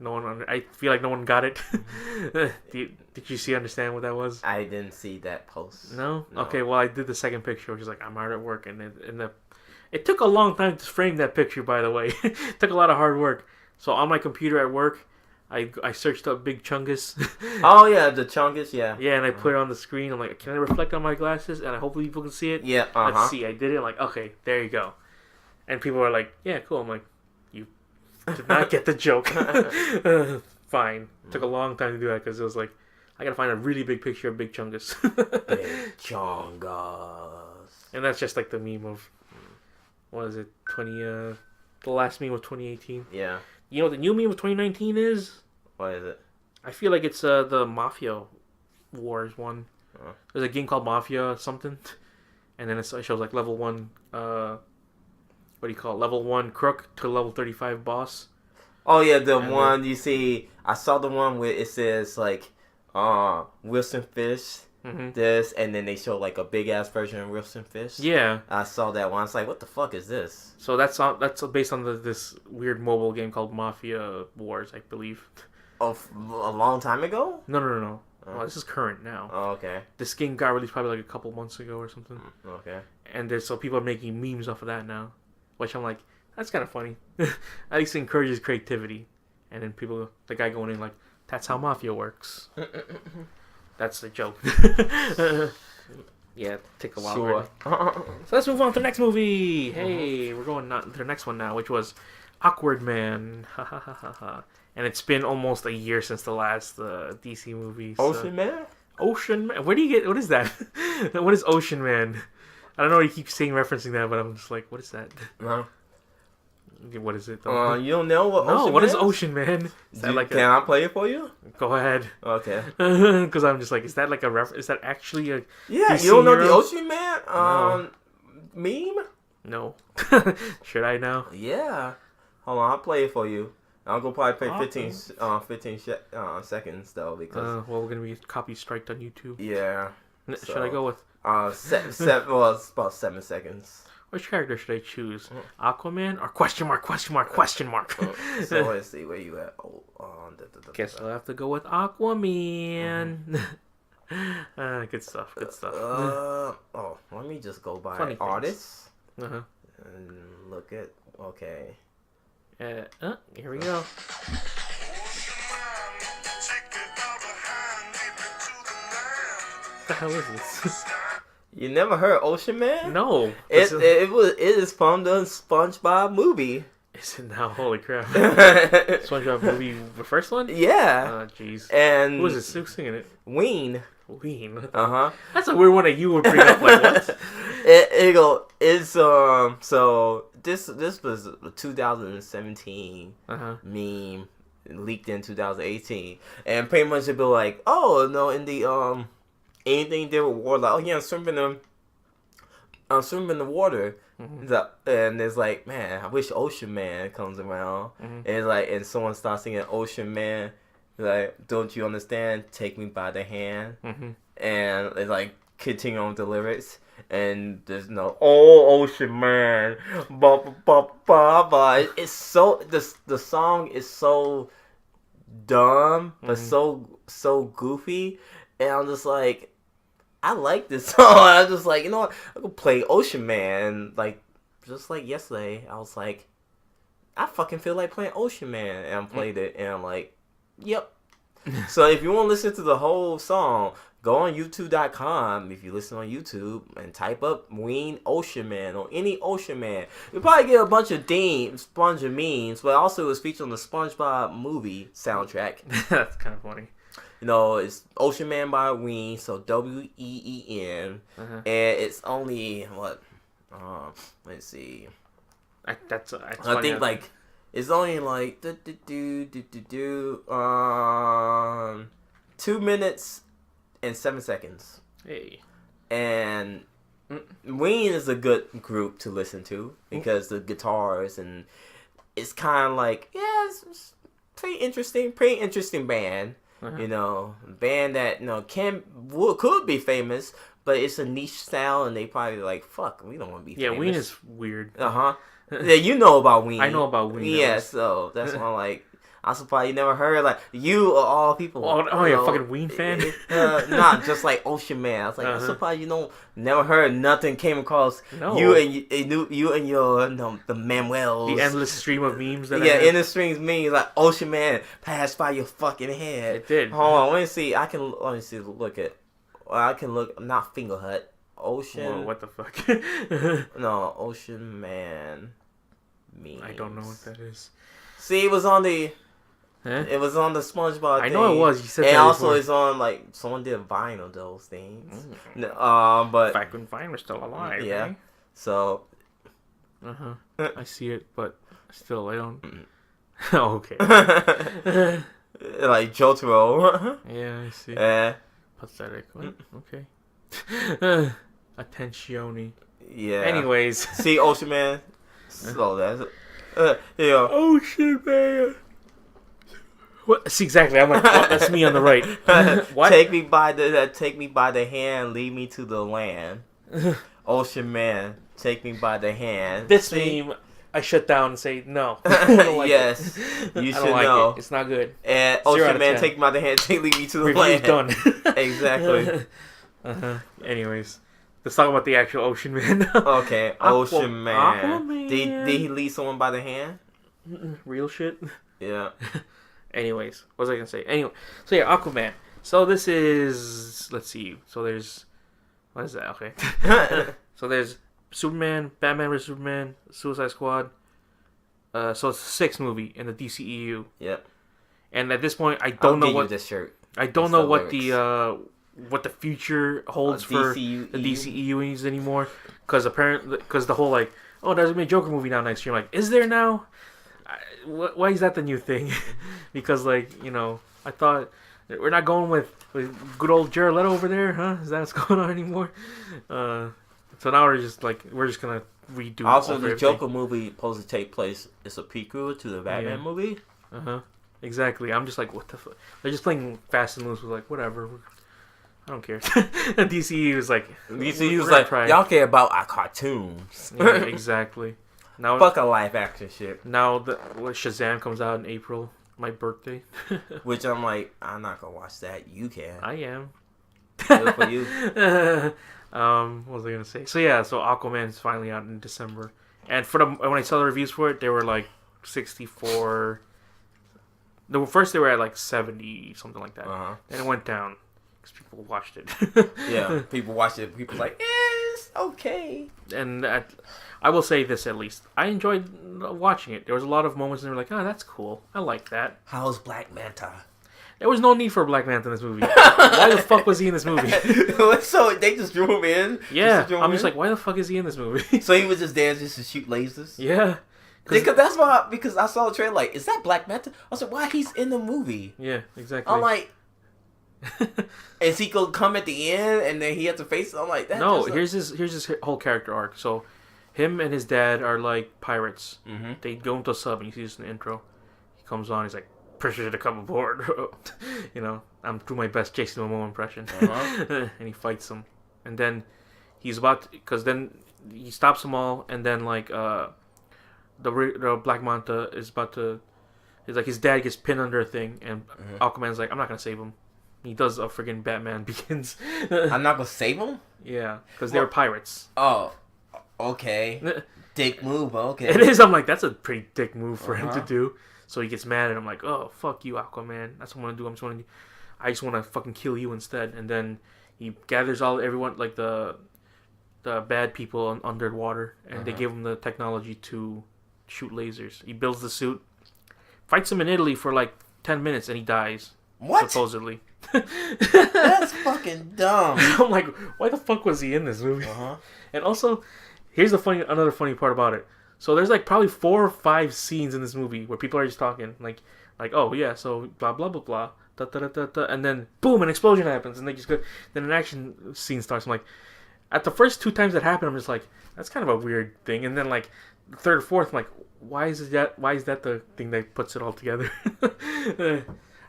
I feel like no one got it. Did you understand what that was? I didn't see that post. No? Okay, well, I did the second picture, which is like, I'm hard at work, and it took a long time to frame that picture, by the way. It took a lot of hard work. So on my computer at work, I searched up Big Chungus. Oh, yeah, the Chungus, yeah. Yeah, and I put it on the screen. I'm like, can I reflect on my glasses? And hopefully people can see it. Yeah, Let's see. I did it. I'm like, okay, there you go. And people are like, yeah, cool. I'm like, you did not get the joke. Fine. It took a long time to do that because it was like, I got to find a really big picture of Big Chungus. Big Chungus. And that's just like the meme of, what is it, the last meme of 2018. Yeah. You know what the new meme of 2019 is? What is it? I feel like it's the Mafia Wars one. There's a game called Mafia something, and then it shows like level 1, what do you call it? Level 1 crook to level 35 boss. Oh yeah, the one you see. I saw the one where it says like, Wilson Fish. This, and then they show like a big ass version of Wilson Fish. Yeah, I saw that one. I was like, "What the fuck is this?" So that's based on this weird mobile game called Mafia Wars, I believe. Oh, a long time ago? No. Well, this is current now. Oh, okay. This game got released probably like a couple months ago or something. Okay. And so people are making memes off of that now, which I'm like, that's kind of funny. At least it encourages creativity. And then the guy going in like, that's how Mafia works. That's the joke. Yeah, take a while. Sure. So let's move on to the next movie. Hey, we're going to the next one now, which was Aquaman. And it's been almost a year since the last DC movie. So. Ocean Man? Ocean Man? What is that? What is Ocean Man? I don't know why you keep referencing that, but I'm just like, what is that? No. What is it? You don't know what Ocean Man is? No, what is Ocean Man? Can I play it for you? Go ahead. Okay. Because I'm just like, is that like a reference? Is that actually a Yeah, DC you don't know hero? the Ocean Man meme? No. Should I now? Yeah. Hold on, I'll play it for you. I'll go probably play 15 seconds though because well, we're gonna be copy striked on YouTube. Yeah. Should I go with seven? Well, it's about 7 seconds. Which character should I choose? Aquaman or question mark? So let's see where you at. Guess I'll have to go with Aquaman. Good stuff. Let me just go by Funny artists. And look at here we go. What the hell is this? You never heard Ocean Man? No. It is from the SpongeBob movie. Is it now? Holy crap. SpongeBob movie, the first one? Yeah. Oh, jeez. And who is it? Who's singing it? Ween. That's a weird one that you would bring up. Like, what? So this was a 2017 meme leaked in 2018, and pretty much it'd be like, oh no, in the anything there with water, like, oh yeah, I'm swimming in the water. And it's like, man, I wish Ocean Man comes around. And it's like, and someone starts singing Ocean Man, like, don't you understand? Take me by the hand. And it's like, continue on with the lyrics. And there's no, oh, Ocean Man, It's so, the song is so dumb, but so goofy. And I'm just like, I like this song. I'm just like, you know what? I could play Ocean Man. Like, just like yesterday, I was like, I fucking feel like playing Ocean Man. And I played it, and I'm like, yep. So if you want to listen to the whole song, go on YouTube.com if you listen on YouTube and type up Ween Ocean Man or any Ocean Man. You'll probably get a bunch of memes, but also it was featured on the SpongeBob movie soundtrack. That's kind of funny. it's Ocean Man by Ween, so WEEN, and it's only what? Let's see. I think like it's only like 2 minutes and 7 seconds. Hey. And Ween is a good group to listen to because the guitars and it's kind of like it's pretty interesting band. Band that could be famous, but it's a niche style, and they probably like fuck. We don't want to be famous. Yeah, Ween is weird. Yeah, you know about Ween. I know about Ween. Yeah, so that's why I'm like. I'm surprised you never heard like you of all people. Oh, you're a fucking Ween fan? Not just like Ocean Man. I was like, I'm surprised you never heard nothing came across you and your the Manuels. The endless stream of memes that endless streams memes like Ocean Man passed by your fucking head. It did. Hold on, let me see. I can look. Not Finger Hut. Ocean. Whoa, what the fuck? No, Ocean Man memes. I don't know what that is. See, it was on the. It was on the SpongeBob thing. I know it was. You said and that also before. It's on like someone did Vine of those things. But back when Vine was still alive. Yeah. Right? So. I see it, but still I don't. Oh, okay. Like Jotaro. Yeah, I see. Pathetic. Okay. Attenzione. Yeah. Anyways. See, Ocean Man. Slow that. Ocean Man. What? See, exactly. I'm like, oh, that's me on the right. What? Take me by the hand, lead me to the land. Ocean Man, take me by the hand. This meme, I shut down and say no. I don't like yes, it. you should know. It's not good. And Ocean Man, take me by the hand, lead me to the land. Done. Exactly. Anyways, let's talk about the actual Ocean Man. Okay, Ocean Man. Aquaman. Did he lead someone by the hand? Real shit. Yeah. Anyways, what was I gonna say? Anyway, so yeah, Aquaman. So this is, let's see. So there's, what is that? Okay. So there's Superman, Batman vs Superman, Suicide Squad. So it's the 6th movie in the DCEU. Yep. And at this point, I don't know what this shirt. I don't know what the future holds for the DCEU anymore. Because the whole like, oh, there's gonna be a Joker movie now next year. I'm like, is there now? Why is that the new thing? Because I thought we're not going with good old Jared Leto over there, huh? Is that what's going on anymore? So now we're just gonna redo. Also, the Joker movie supposed to take place. It's a prequel to the Batman movie. Exactly. I'm just like, what the fuck? They're just playing fast and loose. With like, whatever. I don't care. DCU is like, y'all care about our cartoons. Yeah, exactly. Now, fuck a live action shit. Now Shazam comes out in April, my birthday. Which I'm like, I'm not gonna watch that. You can. I am. Good for you. What was I gonna say? So yeah, so Aquaman's finally out in December, and when I saw the reviews for it, they were like 64. First they were at like 70, something like that, and it went down because people watched it. Yeah, people watched it. People like, it's okay. And I will say this at least. I enjoyed watching it. There was a lot of moments and they were like, oh, that's cool. I like that. How's Black Manta? There was no need for Black Manta in this movie. Why the fuck was he in this movie? So they just drew him in? Yeah. I'm just like, why the fuck is he in this movie? So he was just there just to shoot lasers? Yeah. Because I saw the trailer like, is that Black Manta? I was like, why he's in the movie? Yeah, exactly. I'm like, is he gonna come at the end and then he has to face it? I'm like, that. No, here's his whole character arc. So, him and his dad are like pirates. Mm-hmm. They go into a sub, and you see this in the intro. He comes on, he's like, pressure to come aboard. I'm doing my best Jason Momoa impression. And he fights them, and then he's because then he stops them all, and then like the Black Manta is about to. It's like his dad gets pinned under a thing, and Aquaman's like, I'm not gonna save him. He does a friggin' Batman Begins. I'm not gonna save him? Yeah, because they were pirates. Oh, okay. Dick move, okay. It is. I'm like, that's a pretty dick move for him to do. So he gets mad, and I'm like, oh, fuck you, Aquaman. That's what I'm gonna do. I just want to fucking kill you instead. And then he gathers everyone, like the bad people underwater, and they give him the technology to shoot lasers. He builds the suit, fights him in Italy for like 10 minutes, and he dies. What? Supposedly. That's fucking dumb. I'm like, why the fuck was he in this movie? And also, here's another funny part about it. So there's like probably 4 or 5 scenes in this movie where people are just talking like oh yeah, so blah blah blah blah, da, da, da, da, da, and then boom, an explosion happens, and they just go. Then an action scene starts. I'm like, at the first 2 times that happened, I'm just like, that's kind of a weird thing. And then like the third or fourth, I'm like, why is that the thing that puts it all together?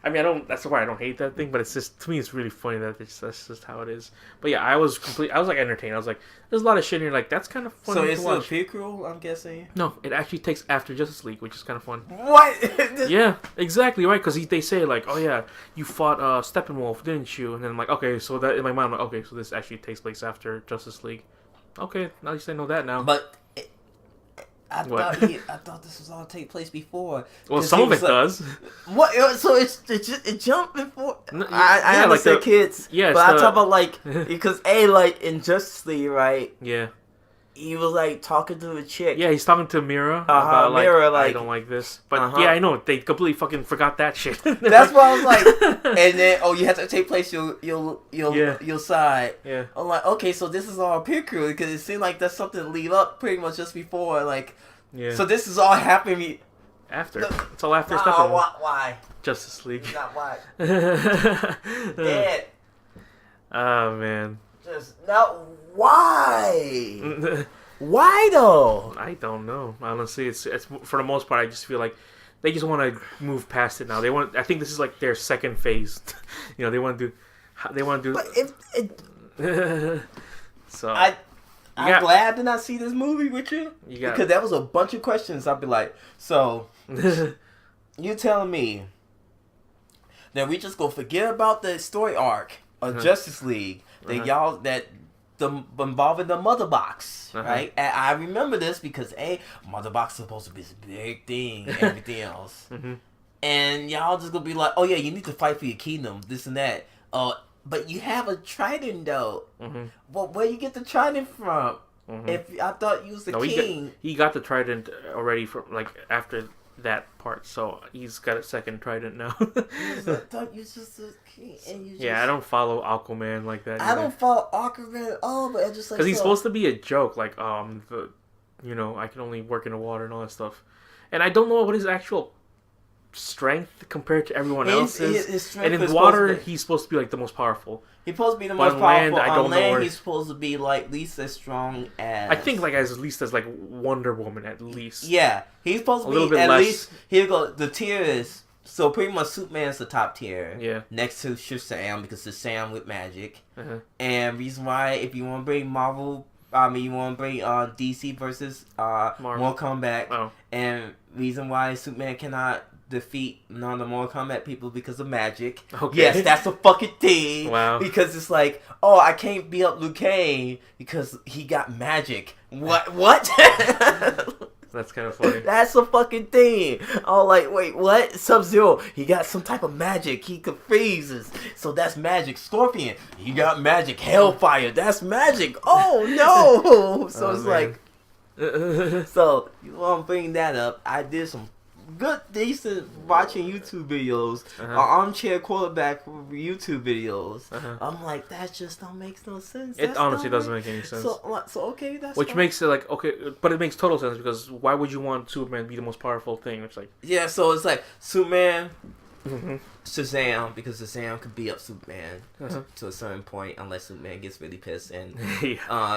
I mean, that's why I don't hate that thing, but it's just, to me, it's really funny that that's just how it is. But yeah, I was like entertained. I was like, there's a lot of shit in here, like, that's kind of funny. So it's a prequel, I'm guessing? No, it actually takes after Justice League, which is kind of fun. What? Yeah, exactly right, because they say, like, oh yeah, you fought Steppenwolf, didn't you? And then I'm like, okay, so that, in my mind, I'm like, okay, so this actually takes place after Justice League. Okay, at least I know that now. But I thought this was all take place before. Well, some of it does. What? So it jumped before. I understand like kids. Yeah, but I talk about like because like in Justice League, right? Yeah. He was like talking to a chick. Yeah, he's talking to Mira about like, I don't like this. But yeah, I know they completely fucking forgot that shit. That's why I was like, and then you have to take place your side. Yeah. I'm like, okay, so this is all prequel because it seemed like that's something to lead up pretty much just before like. Yeah. So this is all happening after. It's all after Steppenwolf. Why? Justice League. Not why. Dad. Oh man. Just not why. Why though? I don't know. Honestly, it's for the most part. I just feel like they just want to move past it now. I think this is like their second phase. They want to do. But so I'm glad to not see this movie with you because that was a bunch of questions. I'd be like, so you telling me that we just go forget about the story arc of Justice League that involving the mother box, right? And I remember this because mother box is supposed to be this big thing, and everything else, and y'all just gonna be like, oh yeah, you need to fight for your kingdom, this and that. But you have a trident though. Well, where you get the trident from? If I thought you was the king, he got the trident already from like after that part, so he's got a second trident now. I thought you was just a king, and I don't follow Aquaman like that. I don't follow Aquaman at all, but I just like because he's supposed to be a joke, like I can only work in the water and all that stuff, and I don't know what his actual strength compared to everyone else's. And in water, he's supposed to be like the most powerful. He's supposed to be the most powerful. Land, I don't know where... he's supposed to be like at least as strong as. I think like at least as like Wonder Woman at least. Yeah, he's supposed to be at least. Here you go. The tier is so pretty much Superman's the top tier. Yeah. Next to Shazam because it's Sam with magic. And reason why if you want to bring Marvel. You want to bring DC versus Mortal Kombat. Oh. And reason why Superman cannot defeat none of the Mortal Kombat people because of magic. Okay. Yes, that's a fucking thing. Wow. Because it's like, oh, I can't beat up Liu Kang because he got magic. What? That's kind of funny. That's a fucking thing. Oh, like, wait, what? Sub-Zero, he got some type of magic. He could freeze us. So that's magic. Scorpion, he got magic. Hellfire, that's magic. Oh, no. So it's man. like, so you want to bring that up. I did some good, decent watching YouTube videos, armchair quarterback YouTube videos. I'm like, that just don't make no sense. It honestly doesn't make any sense. So okay, that's which fine. makes it like okay, but it makes total sense because why would you want Superman to be the most powerful thing? It's like so it's like Superman, Shazam because Shazam could beat up Superman to a certain point unless Superman gets really pissed and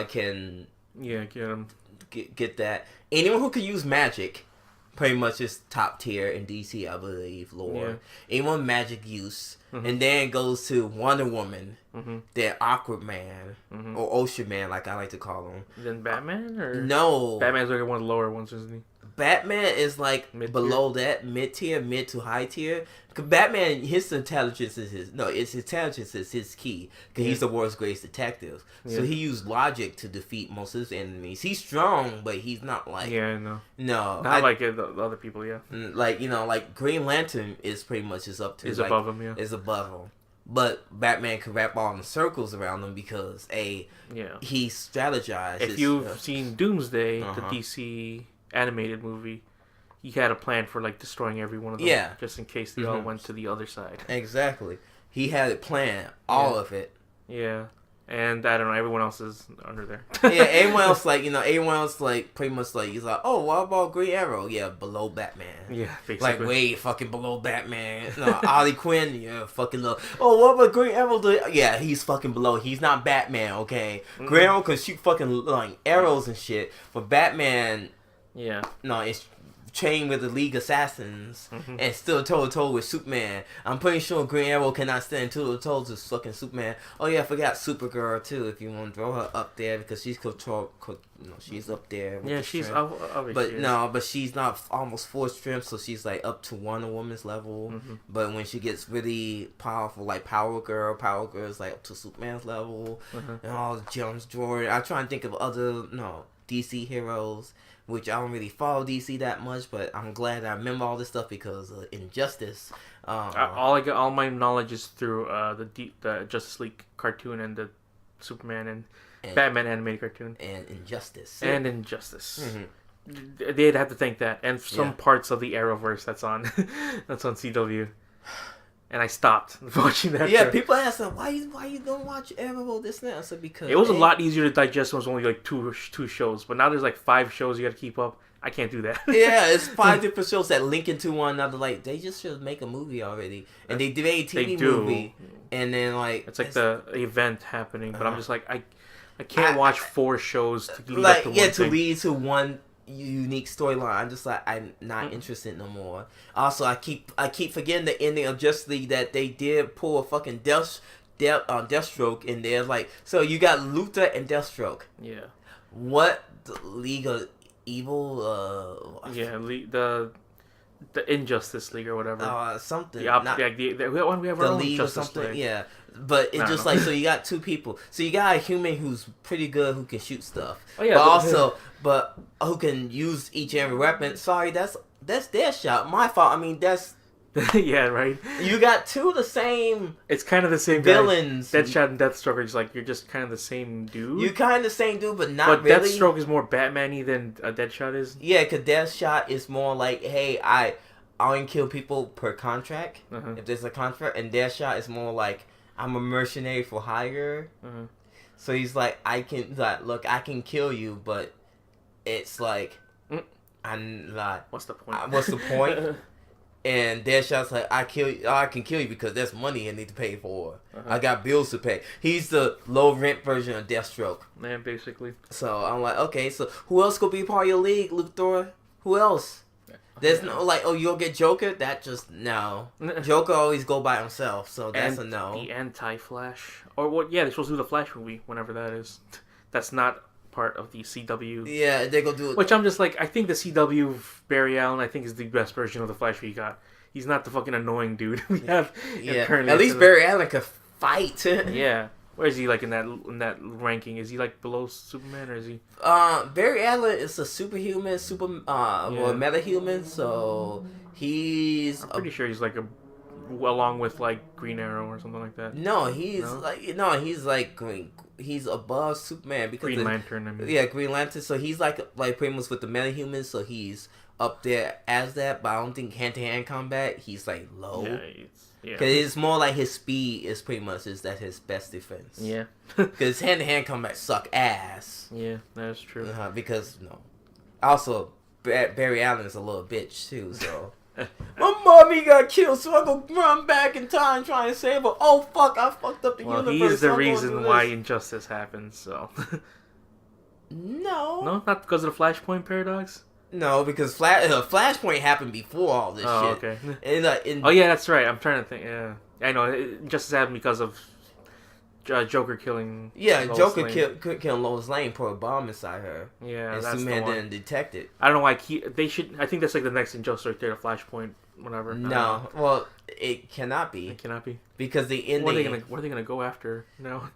can get him get that. Anyone who can use magic. Pretty much is top tier in DC, I believe, lore. Yeah. Anyone magic use. And then it goes to Wonder Woman, then Aquaman, or Ocean Man, like I like to call him. Then Batman? Or no. Batman's like one of the lower ones, isn't he? Batman is like mid-tier? Below that, mid-tier, mid to high tier. Because Batman, his intelligence is his key. Because he's the world's greatest detective. Yeah. So he used logic to defeat most of his enemies. He's strong, but he's not like... Yeah, I know. No. Not like the other people, yeah. Like, like Green Lantern is pretty much up to... Is like, above him, yeah. Is above him. But Batman can wrap all the circles around him because, he strategized. If you've seen Doomsday, the DC... animated movie, he had a plan for like destroying every one of them, just in case they all went to the other side. Exactly. He had it planned, all of it. Yeah. And I don't know, everyone else is under there. Yeah, everyone else everyone else pretty much he's like, oh, what about Green Arrow? Yeah, below Batman. Yeah, basically. Like way fucking below Batman. No, Harley Quinn, yeah, fucking low. Oh, what about Green Arrow? Yeah, he's fucking below. He's not Batman, okay? Mm-hmm. Green Arrow can shoot fucking arrows and shit, but Batman, no, it's trained with the League Assassins and still toe-to-toe with Superman. I'm pretty sure Green Arrow cannot stand toe-to-toe with fucking Superman. Oh yeah, I forgot Supergirl too, if you want to throw her up there, because she's she's up there with she's but she's not almost full strength, so she's like up to Wonder Woman's level. But when she gets really powerful, like Power Girl is like up to Superman's level. And all the gems drawer. I try and think of other DC heroes, which I don't really follow DC that much, but I'm glad I remember all this stuff because Injustice. All my knowledge is through the Justice League cartoon and the Superman and Batman animated cartoon and Injustice. They'd have to thank that and some parts of the Arrowverse that's on CW. And I stopped watching that. Yeah, people ask them, why you don't watch Arrow this now? I said, because it was a lot easier to digest when it was only like two shows, but now there's like 5 shows you got to keep up. I can't do that. Yeah, it's 5 different shows that link into one another. Like, they just should make a movie already, and they did a TV movie, and then it's like the event happening. But I'm just like I can't watch 4 shows to lead up to one thing. To lead to one unique storyline. I'm just like, I'm not interested no more. Also, I keep forgetting the ending of Justice League, that they did pull a fucking Deathstroke in there. Like, so you got Luthor and Deathstroke. Yeah. What the League of Evil? The Injustice League or whatever. Something. We have our own League Justice or something. League. Yeah. But it's just so you got 2 people. So you got a human who's pretty good, who can shoot stuff. Oh yeah. But who can use each and every weapon. Sorry, that's Deathshot. My fault. I mean, that's yeah, right. You got 2 of the same. It's kind of the same villains. Deathshot and Deathstroke are just you're just kind of the same dude. You're kind of the same dude, but not really. But Deathstroke is more Batman-y than Deathshot is. Yeah, because Deathshot is more like, hey, I only kill people per contract. If there's a contract, and Deathshot is more like, I'm a mercenary for hire. So he's like, I can kill you, but it's like, I'm like, what's the point? What's the point? And Deadshot's like, I can kill you because there's money I need to pay for. I got bills to pay. He's the low rent version of Deathstroke. Man, basically. So I'm like, okay, so who else could be part of your league, Luthor? Who else? There's no you'll get Joker. That just no. Joker always go by himself, so that's a no. The anti-Flash, or what? Yeah, they're supposed to do the Flash movie whenever that is. That's not part of the CW. Yeah, they go do it. Which I'm just like, I think the CW Barry Allen, I think is the best version of the Flash we got. He's not the fucking annoying dude we have. Yeah, at least Barry Allen could fight. Yeah. Where is he in that ranking? Is he below Superman, or is he? Barry Allen is a superhuman, or metahuman, so he's. I'm pretty sure he's along with Green Arrow or something like that. No, he's he's above Superman because Green Lantern. I mean. Yeah, Green Lantern. So he's pretty much with the metahumans. So he's up there as that, but I don't think hand-to-hand combat. He's low. Yeah. Because it's more like his speed is pretty much his best defense. Yeah. Because hand-to-hand combat suck ass. Yeah, that's true. Because, also, Barry Allen is a little bitch, too, so... My mommy got killed, so I go run back in time trying to save her. Oh, fuck, I fucked up the universe. Well, he's the reason why Injustice happens, so... No. No? Not because of the Flashpoint paradox? No, because Flashpoint happened before all this shit. Oh, okay. And, oh, yeah, that's right. I'm trying to think. Yeah, I know. Injustice happened because of Joker killing. Yeah, Joker killing Lois Lane, put a bomb inside her. Yeah, and that's Superman the one. didn't detect it. I don't know why they should. I think that's the next Injustice right there, the Flashpoint, whatever. No, well, it cannot be. It cannot be because the ending. What are they gonna go after?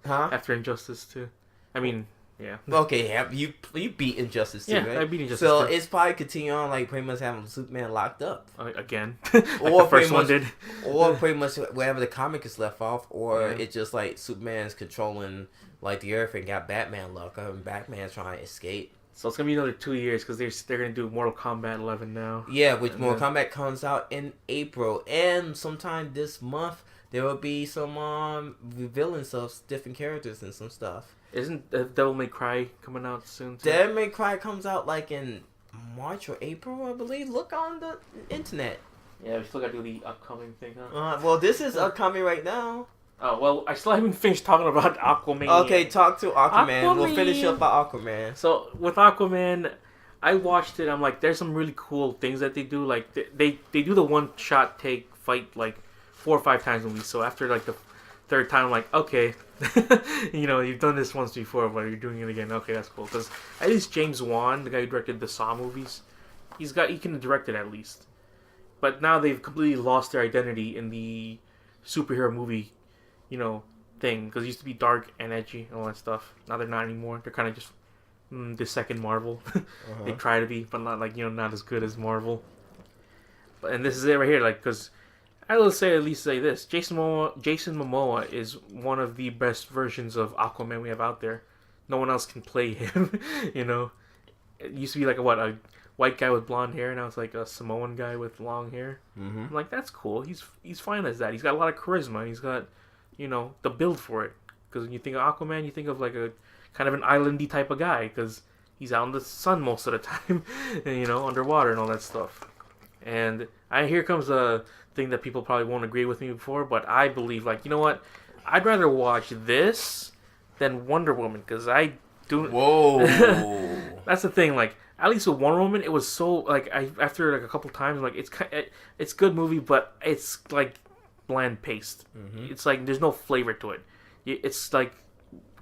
After Injustice 2. I mean. Yeah. Okay, you beat Injustice 2, yeah, right? I beat Injustice 2. So it's probably continue on pretty much having Superman locked up. Again. Or the first one did. Or pretty much wherever the comic is left off, or it's just Superman's controlling the Earth and got Batman locked up and Batman's trying to escape. So it's going to be another 2 years because they're going to do Mortal Kombat 11 now. Yeah, which Mortal Kombat comes out in April. And sometime this month, there will be some revealings of different characters and some stuff. Isn't Devil May Cry coming out soon too? Devil May Cry comes out like in March or April, I believe. Look on the internet. Yeah, we still gotta do the upcoming thing, huh? Well, this is upcoming right now. Oh, well, I still haven't finished talking about Aquaman. Okay, talk to Aquaman. We'll finish up by Aquaman. So, with Aquaman, I watched it. I'm like, there's some really cool things that they do. Like, they do the one-shot take fight, like, 4 or 5 times a week. So, after, like, the third time, I'm like, okay. You've done this once before, but you're doing it again. Okay, that's cool. Because at least James Wan, the guy who directed the Saw movies, he can direct it at least. But now they've completely lost their identity in the superhero movie, thing. Because it used to be dark and edgy and all that stuff. Now they're not anymore. They're kind of just the second Marvel. They try to be, but not not as good as Marvel. And this is it right here, like, because I will at least say this: Jason Momoa is one of the best versions of Aquaman we have out there. No one else can play him. It used to be like a white guy with blonde hair, and now it's like a Samoan guy with long hair. I'm like, that's cool. He's fine as that. He's got a lot of charisma. He's got the build for it. Because when you think of Aquaman, you think of like a kind of an islandy type of guy, because he's out in the sun most of the time, and, underwater and all that stuff. And here comes a thing that people probably won't agree with me before, but I believe, like, you know what? I'd rather watch this than Wonder Woman, because I do. Whoa. That's the thing. Like, at least with Wonder Woman, it was so like after like a couple times, like it's good movie, but it's like bland paste. It's like there's no flavor to it. It's like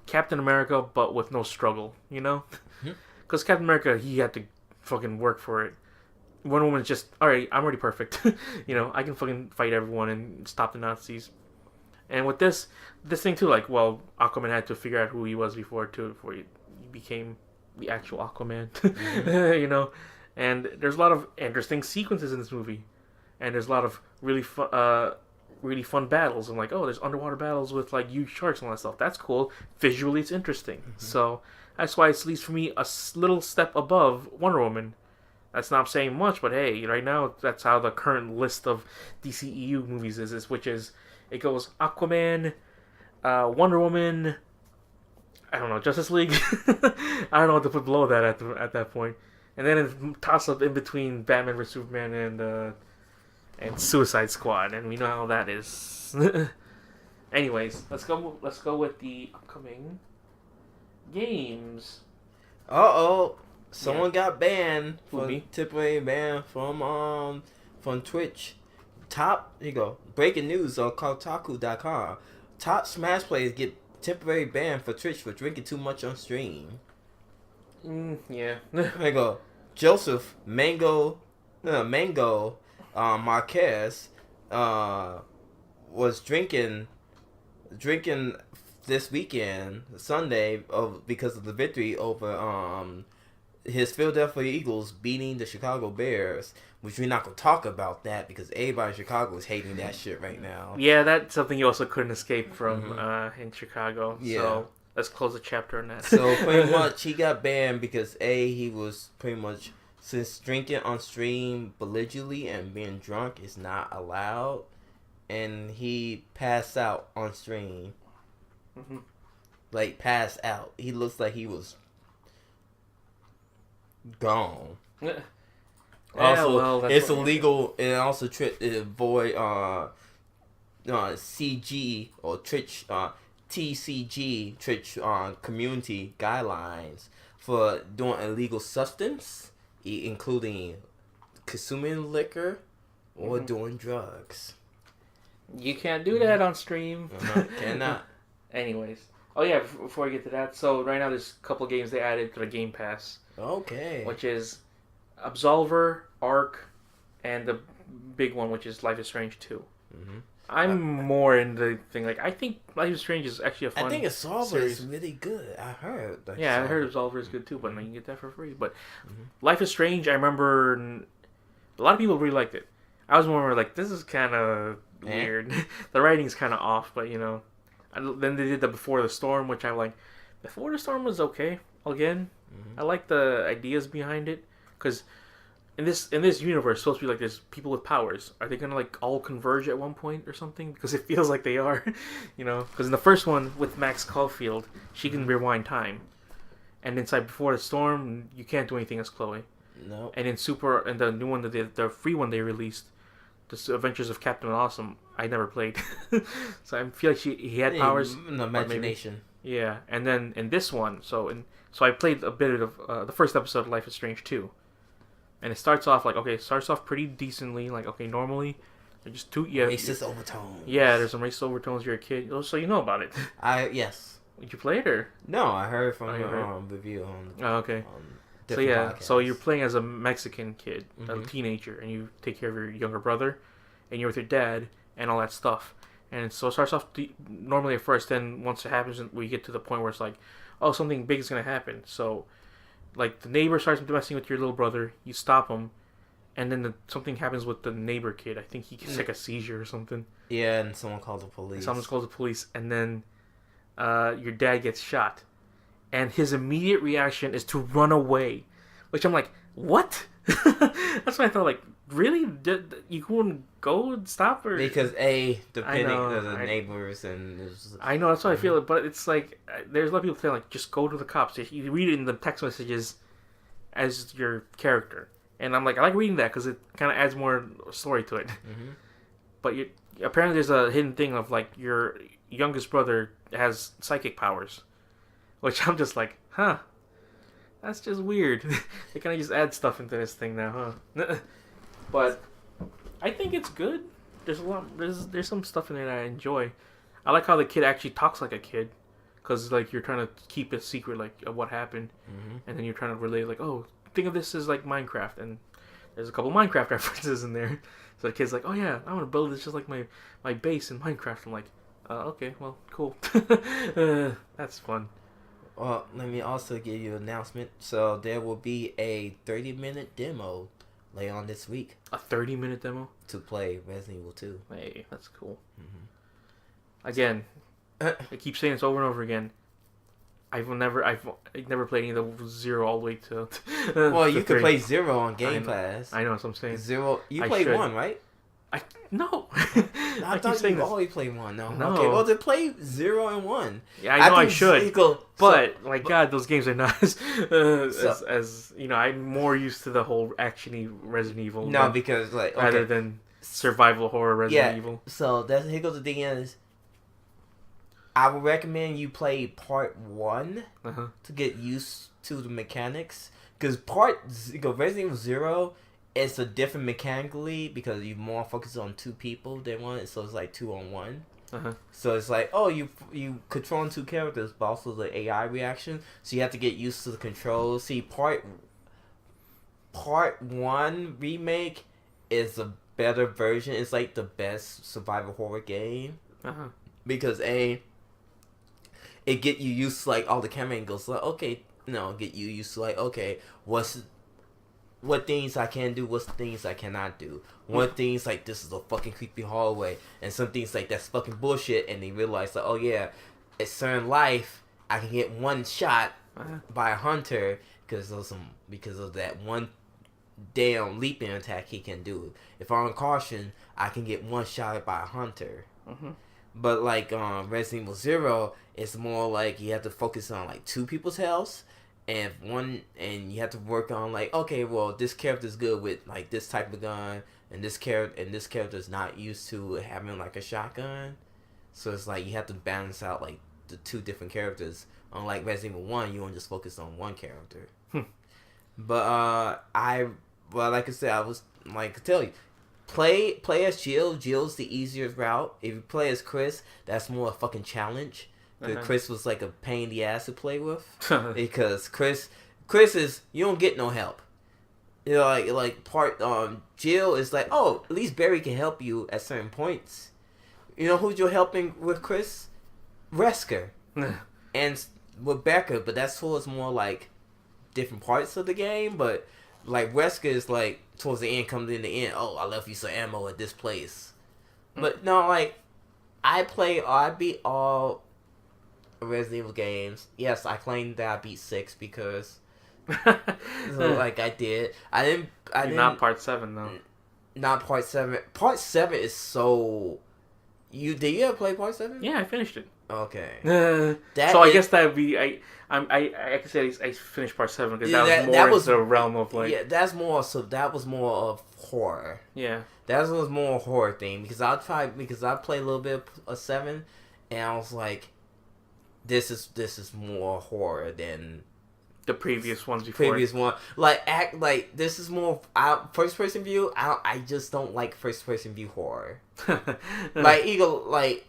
Captain America, but with no struggle. Because Captain America, he had to fucking work for it. Wonder Woman's just, alright, I'm already perfect. I can fucking fight everyone and stop the Nazis. And with this thing too, like, well, Aquaman had to figure out who he was before he became the actual Aquaman. And there's a lot of interesting sequences in this movie. And there's a lot of really fun battles. And like, oh, there's underwater battles with like huge sharks and all that stuff. That's cool. Visually, it's interesting. So that's why it's at least for me a little step above Wonder Woman. That's not saying much, but hey, right now that's how the current list of DCEU movies is, which is it goes Aquaman, Wonder Woman, I don't know, Justice League. I don't know what to put below that at that point, and then it's toss up in between Batman vs Superman and Suicide Squad, and we know how that is. Anyways, let's go with the upcoming games. Someone got banned temporary ban from Twitch. Here you go. Breaking news on Kotaku.com. Top Smash players get temporary ban for Twitch for drinking too much on stream. Yeah. Here you go. Joseph Mango Marquez was drinking this weekend, Sunday, because of the victory over his Philadelphia Eagles beating the Chicago Bears, which we're not going to talk about that because everybody in Chicago is hating that shit right now. Yeah, that's something you also couldn't escape from in Chicago. Yeah. So let's close the chapter on that. So pretty much he got banned because he was pretty much, since drinking on stream belligerently and being drunk is not allowed, and he passed out on stream. Like, passed out. He looks like he was gone. Also, it's illegal, and also avoid CG or Twitch TCG Twitch community guidelines for doing illegal substance, including consuming liquor or doing drugs. You can't do that on stream. Cannot. Anyways. Oh yeah, before I get to that, so right now there's a couple games they added to the Game Pass. Okay. Which is Absolver, Ark, and the big one, which is Life is Strange 2. I'm more in the thing, like, I think Life is Strange is actually a fun series. I think Absolver is really good. I heard. Yeah, I heard Absolver is good too, but you can get that for free. But Life is Strange, I remember a lot of people really liked it. I was more like, this is kind of weird. The writing's kind of off, but then they did the Before the Storm, which I'm like, Before the Storm was okay. Again, I like the ideas behind it, because in this universe, supposed to be like there's people with powers. Are they gonna like all converge at one point or something? Because it feels like they are, you know. Because in the first one with Max Caulfield, she can rewind time, and inside Before the Storm, you can't do anything as Chloe. No. And in Super and the new one the free one they released, The Adventures of Captain Awesome, I never played, so I feel like he had powers. An imagination. Maybe, yeah, and then in this one, so I played a bit of the first episode of Life is Strange 2. And it starts off pretty decently. Like, okay, normally, they're just two... Yeah, racist overtones. Yeah, there's some racist overtones. You're a kid. Oh, so you know about it. Yes. Did you play it, or? No, I heard from your review on... Oh, okay. So, yeah, podcasts. So you're playing as a Mexican kid, a teenager, and you take care of your younger brother, and you're with your dad, and all that stuff. And so it starts off normally at first, then once it happens, we get to the point where it's like, oh, something big is going to happen. So... Like, the neighbor starts messing with your little brother, you stop him, and then something happens with the neighbor kid. I think he gets like a seizure or something. Yeah, and someone calls the police. And then your dad gets shot. And his immediate reaction is to run away. Which I'm like, what? That's what I thought, like, really? You couldn't go and stop her? Because, depending on the neighbors and... I know, that's what I feel. But it's like, there's a lot of people saying, like, just go to the cops. You read it in the text messages as your character. And I'm like, I like reading that because it kind of adds more story to it. Mm-hmm. But apparently there's a hidden thing of, like, your youngest brother has psychic powers. Which I'm just like, huh. That's just weird. They kind of just add stuff into this thing now, huh? But I think it's good. There's some stuff in it I enjoy. I like how the kid actually talks like a kid, because like you're trying to keep a secret like of what happened, and then you're trying to relate like, oh, think of this as like Minecraft, and there's a couple Minecraft references in there. So the kid's like, oh yeah, I want to build this just like my base in Minecraft. I'm like, okay, well, cool. That's fun. Well, let me also give you an announcement. So there will be a 30-minute demo later on this week. A 30-minute demo? To play Resident Evil 2. Hey, that's cool. Again, I keep saying this over and over again. I've never played any of the 0 all the way to... well, you could play 0 on Game Pass. I know, that's what I'm saying. 0... You played 1, right? No. I thought you always play 1. No. Okay, well, then play 0 and 1. Yeah, I know I should. But, my God, those games are not as you know, I'm more used to the whole actiony Resident Evil. No, because, like... Okay. Rather than survival horror Resident Evil. So, here goes the thing is... I would recommend you play part 1 to get used to the mechanics. Because Resident Evil 0... It's a different mechanically because you more focus on 2 people than 1, so it's like 2 on 1. So it's like, oh, you controlling 2 characters, but also the AI reaction. So you have to get used to the controls. See, part 1 remake is a better version. It's like the best survival horror game because it get you used to like all the camera angles. Like get you used to like what things I can do, what things I cannot do. One thing's like, this is a fucking creepy hallway. And some things like, that's fucking bullshit. And they realize like, oh yeah, at certain life, I can get one shot by a hunter because of that one damn leaping attack he can do. If I'm on caution, I can get one shot by a hunter. But like Resident Evil 0, it's more like you have to focus on like 2 people's health. And you have to work on like, okay, well, this character's good with like this type of gun, and this character's not used to having like a shotgun, so it's like you have to balance out like the 2 different characters. Unlike Resident Evil 1, you don't just focus on one character. But like I said, I was like tell you, play as Jill. Jill's the easier route. If you play as Chris, that's more a fucking challenge. Chris was like a pain in the ass to play with because Chris is, you don't get no help. You know, Jill is like, oh, at least Barry can help you at certain points. You know who's you're helping with Chris? Wesker and Rebecca, but that's towards more like different parts of the game. But like Wesker is like towards the end, comes in the end. Oh, I left you some ammo at this place. But no, like I beat all Resident Evil games. Yes, I claim that I beat 6 because So like I did. I didn't. Not part 7 though. Not part 7. Part 7 is so. Did you ever play part 7? Yeah, I finished it. Okay. I guess that would be I can say I finished part 7 because that was into the realm of like that was more of horror. Yeah. That was more a horror thing because I played a little bit of 7 and I was like, this is more horror than the previous ones before. This is more first person view. I just don't like first person view horror. And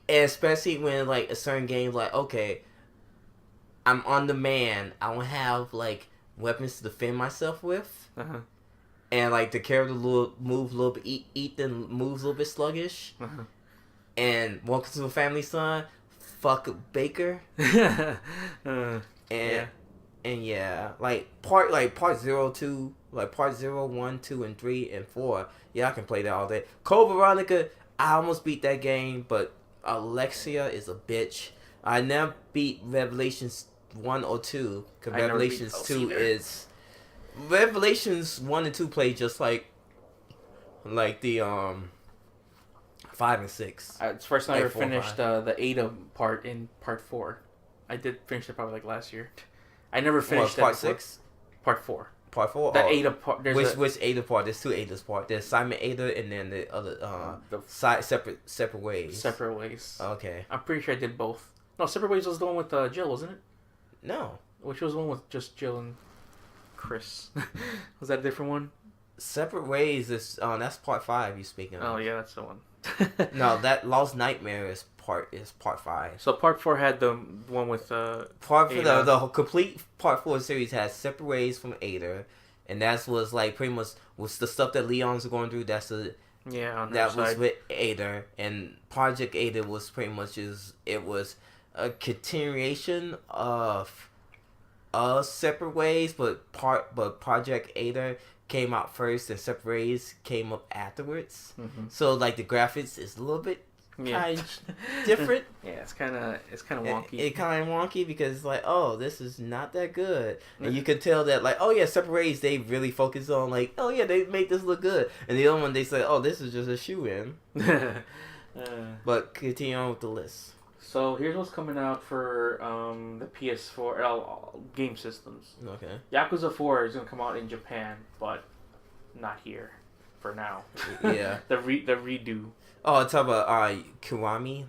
especially when like a certain game okay, I'm on demand. I don't have like weapons to defend myself with, and like the character moves a little bit. Ethan moves a little bit sluggish, and welcome to the family, son. Fuck Baker, And yeah, part 0, 2, part 0, 1, 2, and 3, and 4. Yeah, I can play that all day. Code Veronica, I almost beat that game, but Alexia is a bitch. I never beat Revelations 1 or 2, because Revelations 2 is... Revelations 1 and 2 play just like the 5 and 6. It's the first time I ever finished the Ada part in part 4. I did finish it probably last year. I never finished part 6? Part 4. Part 4? That Ada part. Which Ada part? There's 2 Ada's part. There's Simon Ada and then the other separate ways. Separate ways. Okay. I'm pretty sure I did both. No, Separate Ways was the one with Jill, wasn't it? No. Which was the one with just Jill and Chris? Was that a different one? Separate Ways is that's part 5 you speaking of. Oh yeah, that's the one. No, that Lost Nightmare is part 5. So part 4 had the one with the complete part 4 series has Separate Ways from Ada, and that was like pretty much was the stuff that Leon's going through. That was with Ada, and Project Ada was pretty much it was a continuation of Separate Ways, but Project Ada came out first and Separate Ways came up afterwards. Mm-hmm. So like the graphics is a little bit kind of different. Yeah, it's kind of wonky. It kind of wonky because it's like, oh, this is not that good, and you can tell that like, oh yeah, Separate Ways they really focus on like, oh yeah, they make this look good, and the other one they say, oh, this is just a shoe-in. But continue on with the list. So here's what's coming out for the PS4 game systems. Okay. Yakuza 4 is gonna come out in Japan, but not here for now. Yeah. the redo. Oh, it's about Kiwami.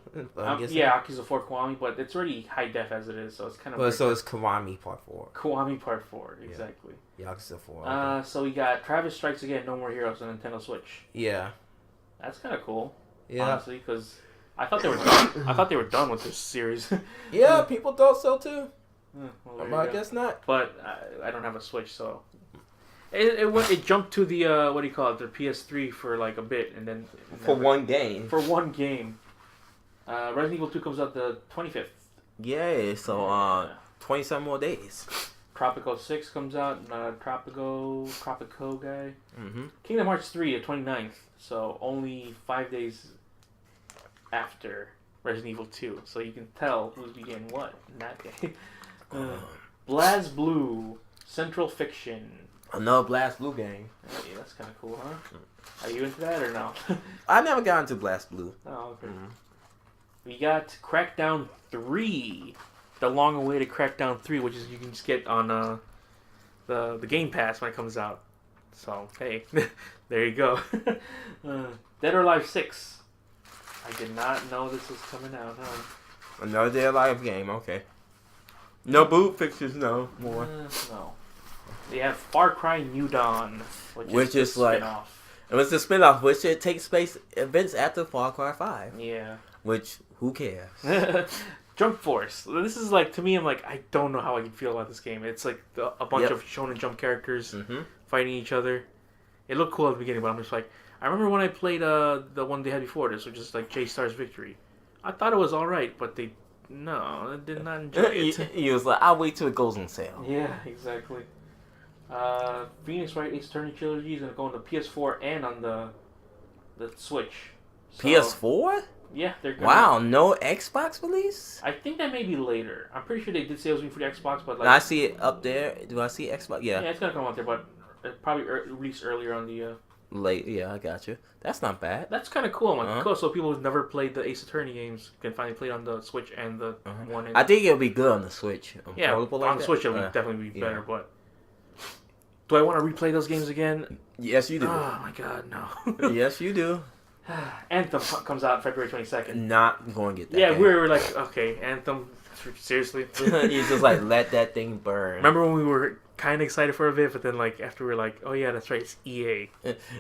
Yeah, Yakuza 4 Kiwami, but it's already high def as it is, so it's kind of. Well, so it's Kiwami Part 4. Kiwami Part 4, exactly. Yeah. Yakuza 4. Okay. So we got Travis Strikes Again, No More Heroes on Nintendo Switch. Yeah. That's kind of cool. Yeah. Honestly, because I thought they were done. I thought they were done with this series. Yeah, people thought so too. Well, I guess not. But I don't have a Switch, so it jumped to the what do you call it? The PS3 for like a bit, and then one game. For one game. Resident Evil 2 comes out the 25th. Yay! So 27 more days. Tropico 6 comes out. Tropico guy. Mm-hmm. Kingdom Hearts 3 the 29th. So only 5 days after Resident Evil 2, so you can tell who's getting what in that day. BlazBlue, Central Fiction. Another BlazBlue game. Hey, that's kind of cool, huh? Are you into that or no? I never got into BlazBlue. Oh, okay. Mm-hmm. We got Crackdown 3, the long-awaited Crackdown 3, which is you can just get on the Game Pass when it comes out. So hey, there you go. Dead or Alive 6. I did not know this was coming out, huh? Another Dead or Alive game, okay. No boot fixtures, no more. No. They have Far Cry New Dawn, which is like spin-off. It was a spin-off, which it takes place events after Far Cry 5. Yeah. Which, who cares? Jump Force. This is like, to me, I'm like, I don't know how I can feel about this game. It's like a bunch of Shonen Jump characters fighting each other. It looked cool at the beginning, but I'm just like, I remember when I played the one they had before this, which is like J-Star's Victory. I thought it was alright, but I did not enjoy it. You was like, I'll wait till it goes on sale. Yeah, exactly. Phoenix Wright Ace Attorney Trilogy is going to go on the PS4 and on the Switch. So, PS4? Yeah, they're gonna... Wow, no Xbox release? I think that may be later. I'm pretty sure they did say it was for the Xbox, but like... I see it up there. Do I see Xbox? Yeah. Yeah, it's gonna come out there, but probably released earlier on the... Late, yeah, I got you. That's not bad. That's kind of cool. I'm like, cool. So people who've never played the Ace Attorney games can finally play it on the Switch and the one. I think it'll be good on the Switch. Yeah, on the Switch it'll definitely be better. But do I want to replay those games again? Yes, you do. Oh my god, no. Yes, you do. Anthem comes out February 22nd. Not going to get that. Yeah, game. we were like, okay, Anthem. Seriously. You just like let that thing burn. Remember when we were kind of excited for a bit, but then like after we were like, oh yeah, that's right, it's EA.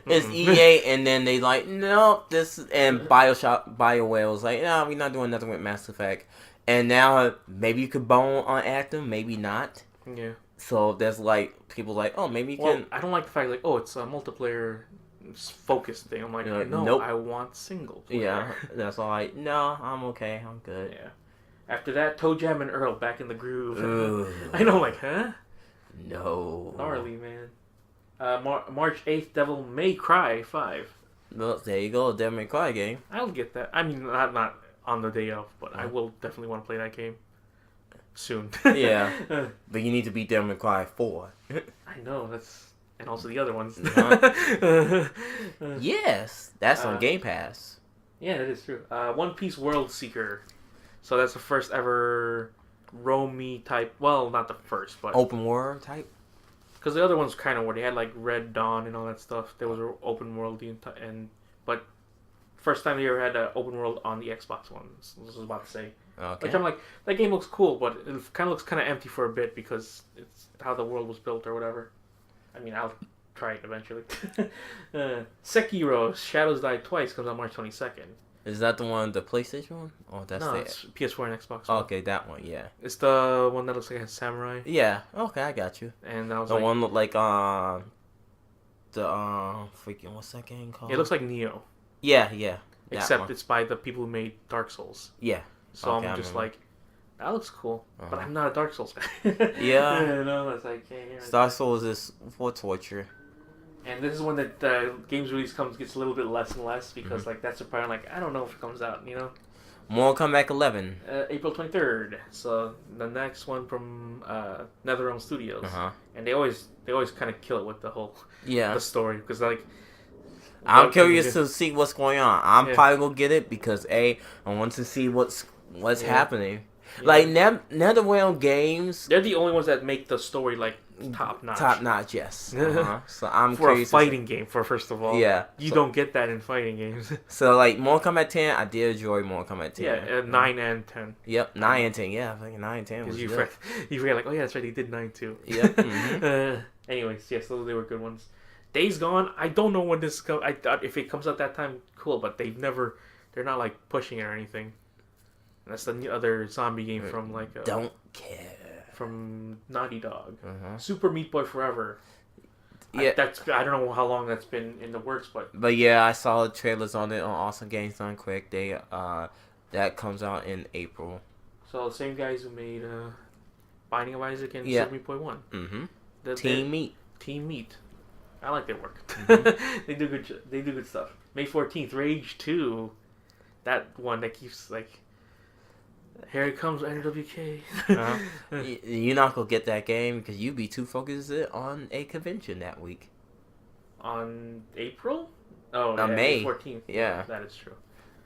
It's EA, and then they like, no, this and BioWare was like, no, we're not doing nothing with Mass Effect. And now maybe you could bone on Anthem, maybe not. Yeah. So there's like people like, oh, maybe you can. I don't like the fact like, oh, it's a multiplayer focused thing. I'm like, no, nope. I want single player. Yeah, that's all. Like, no, I'm okay, I'm good. Yeah. After that, Toe Jam and Earl back in the groove. I know, I'm like, huh? No. Gnarly, man. March 8th, Devil May Cry 5. Well, there you go, Devil May Cry game. I'll get that. I mean, not on the day of, but I will definitely want to play that game soon. Yeah. But you need to beat Devil May Cry 4. I know, that's... And also the other ones. Yes, that's on Game Pass. Yeah, that is true. One Piece World Seeker. So that's the first ever roamy type. Well, not the first, but open world type. Because the other ones kind of were. They had like Red Dawn and all that stuff. There was an open world but first time they ever had an open world on the Xbox One. I was about to say. Okay. Which I'm like, that game looks cool, but it kind of looks kind of empty for a bit because it's how the world was built or whatever. I mean, I'll try it eventually. Sekiro: Shadows Die Twice comes out March 22nd. Is that the one, the PlayStation one? Oh, that's it's PS4 and Xbox One. Okay, that one, yeah. It's the one that looks like a samurai. Yeah. Okay, I got you. And that was the one looked like freaking what's that game called? It looks like Neo. Yeah, yeah. Except it's by the people who made Dark Souls. Yeah. So okay, I'm just like, that looks cool, but I'm not a Dark Souls guy. Yeah. No, it's like Dark Souls is for torture. And this is when the game's release gets a little bit less and less because like that's the part I'm like, I don't know if it comes out, you know. Mortal Kombat 11. April 23rd. So the next one from NetherRealm Studios. And they always kind of kill it with the whole the story because like I'm curious to see what's going on. I'm probably gonna get it because I want to see what's happening. Yeah. Like NetherRealm games, they're the only ones that make the story like top notch. Top notch, yes. So I'm for curious a fighting game. First of all, you don't get that in fighting games. So like Mortal Kombat 10, I did enjoy Mortal Kombat 10. Yeah, 9 and 10. Yep, 9 and 10. Yeah, I think 9 and 10 was you good. You forget like, oh yeah, that's right, they did 9 too. Yep. Anyways, yes, those they were good ones. Days Gone. I don't know when this comes. I thought if it comes out that time, cool. But they're not like pushing it or anything. That's the other zombie game from like don't care from Naughty Dog. Super Meat Boy Forever. Yeah, I don't know how long that's been in the works, but yeah, I saw the trailers on it on Awesome Games Done Quick. They that comes out in April. So the same guys who made Binding of Isaac and Super Meat Boy 1. Team Meat. I like their work. They do good. They do good stuff. May 14th, Rage 2. That one that keeps like. Here it comes, NWK. You're not gonna get that game because you be too focused on a convention that week. On April? Oh, May 14th. Yeah, that is true.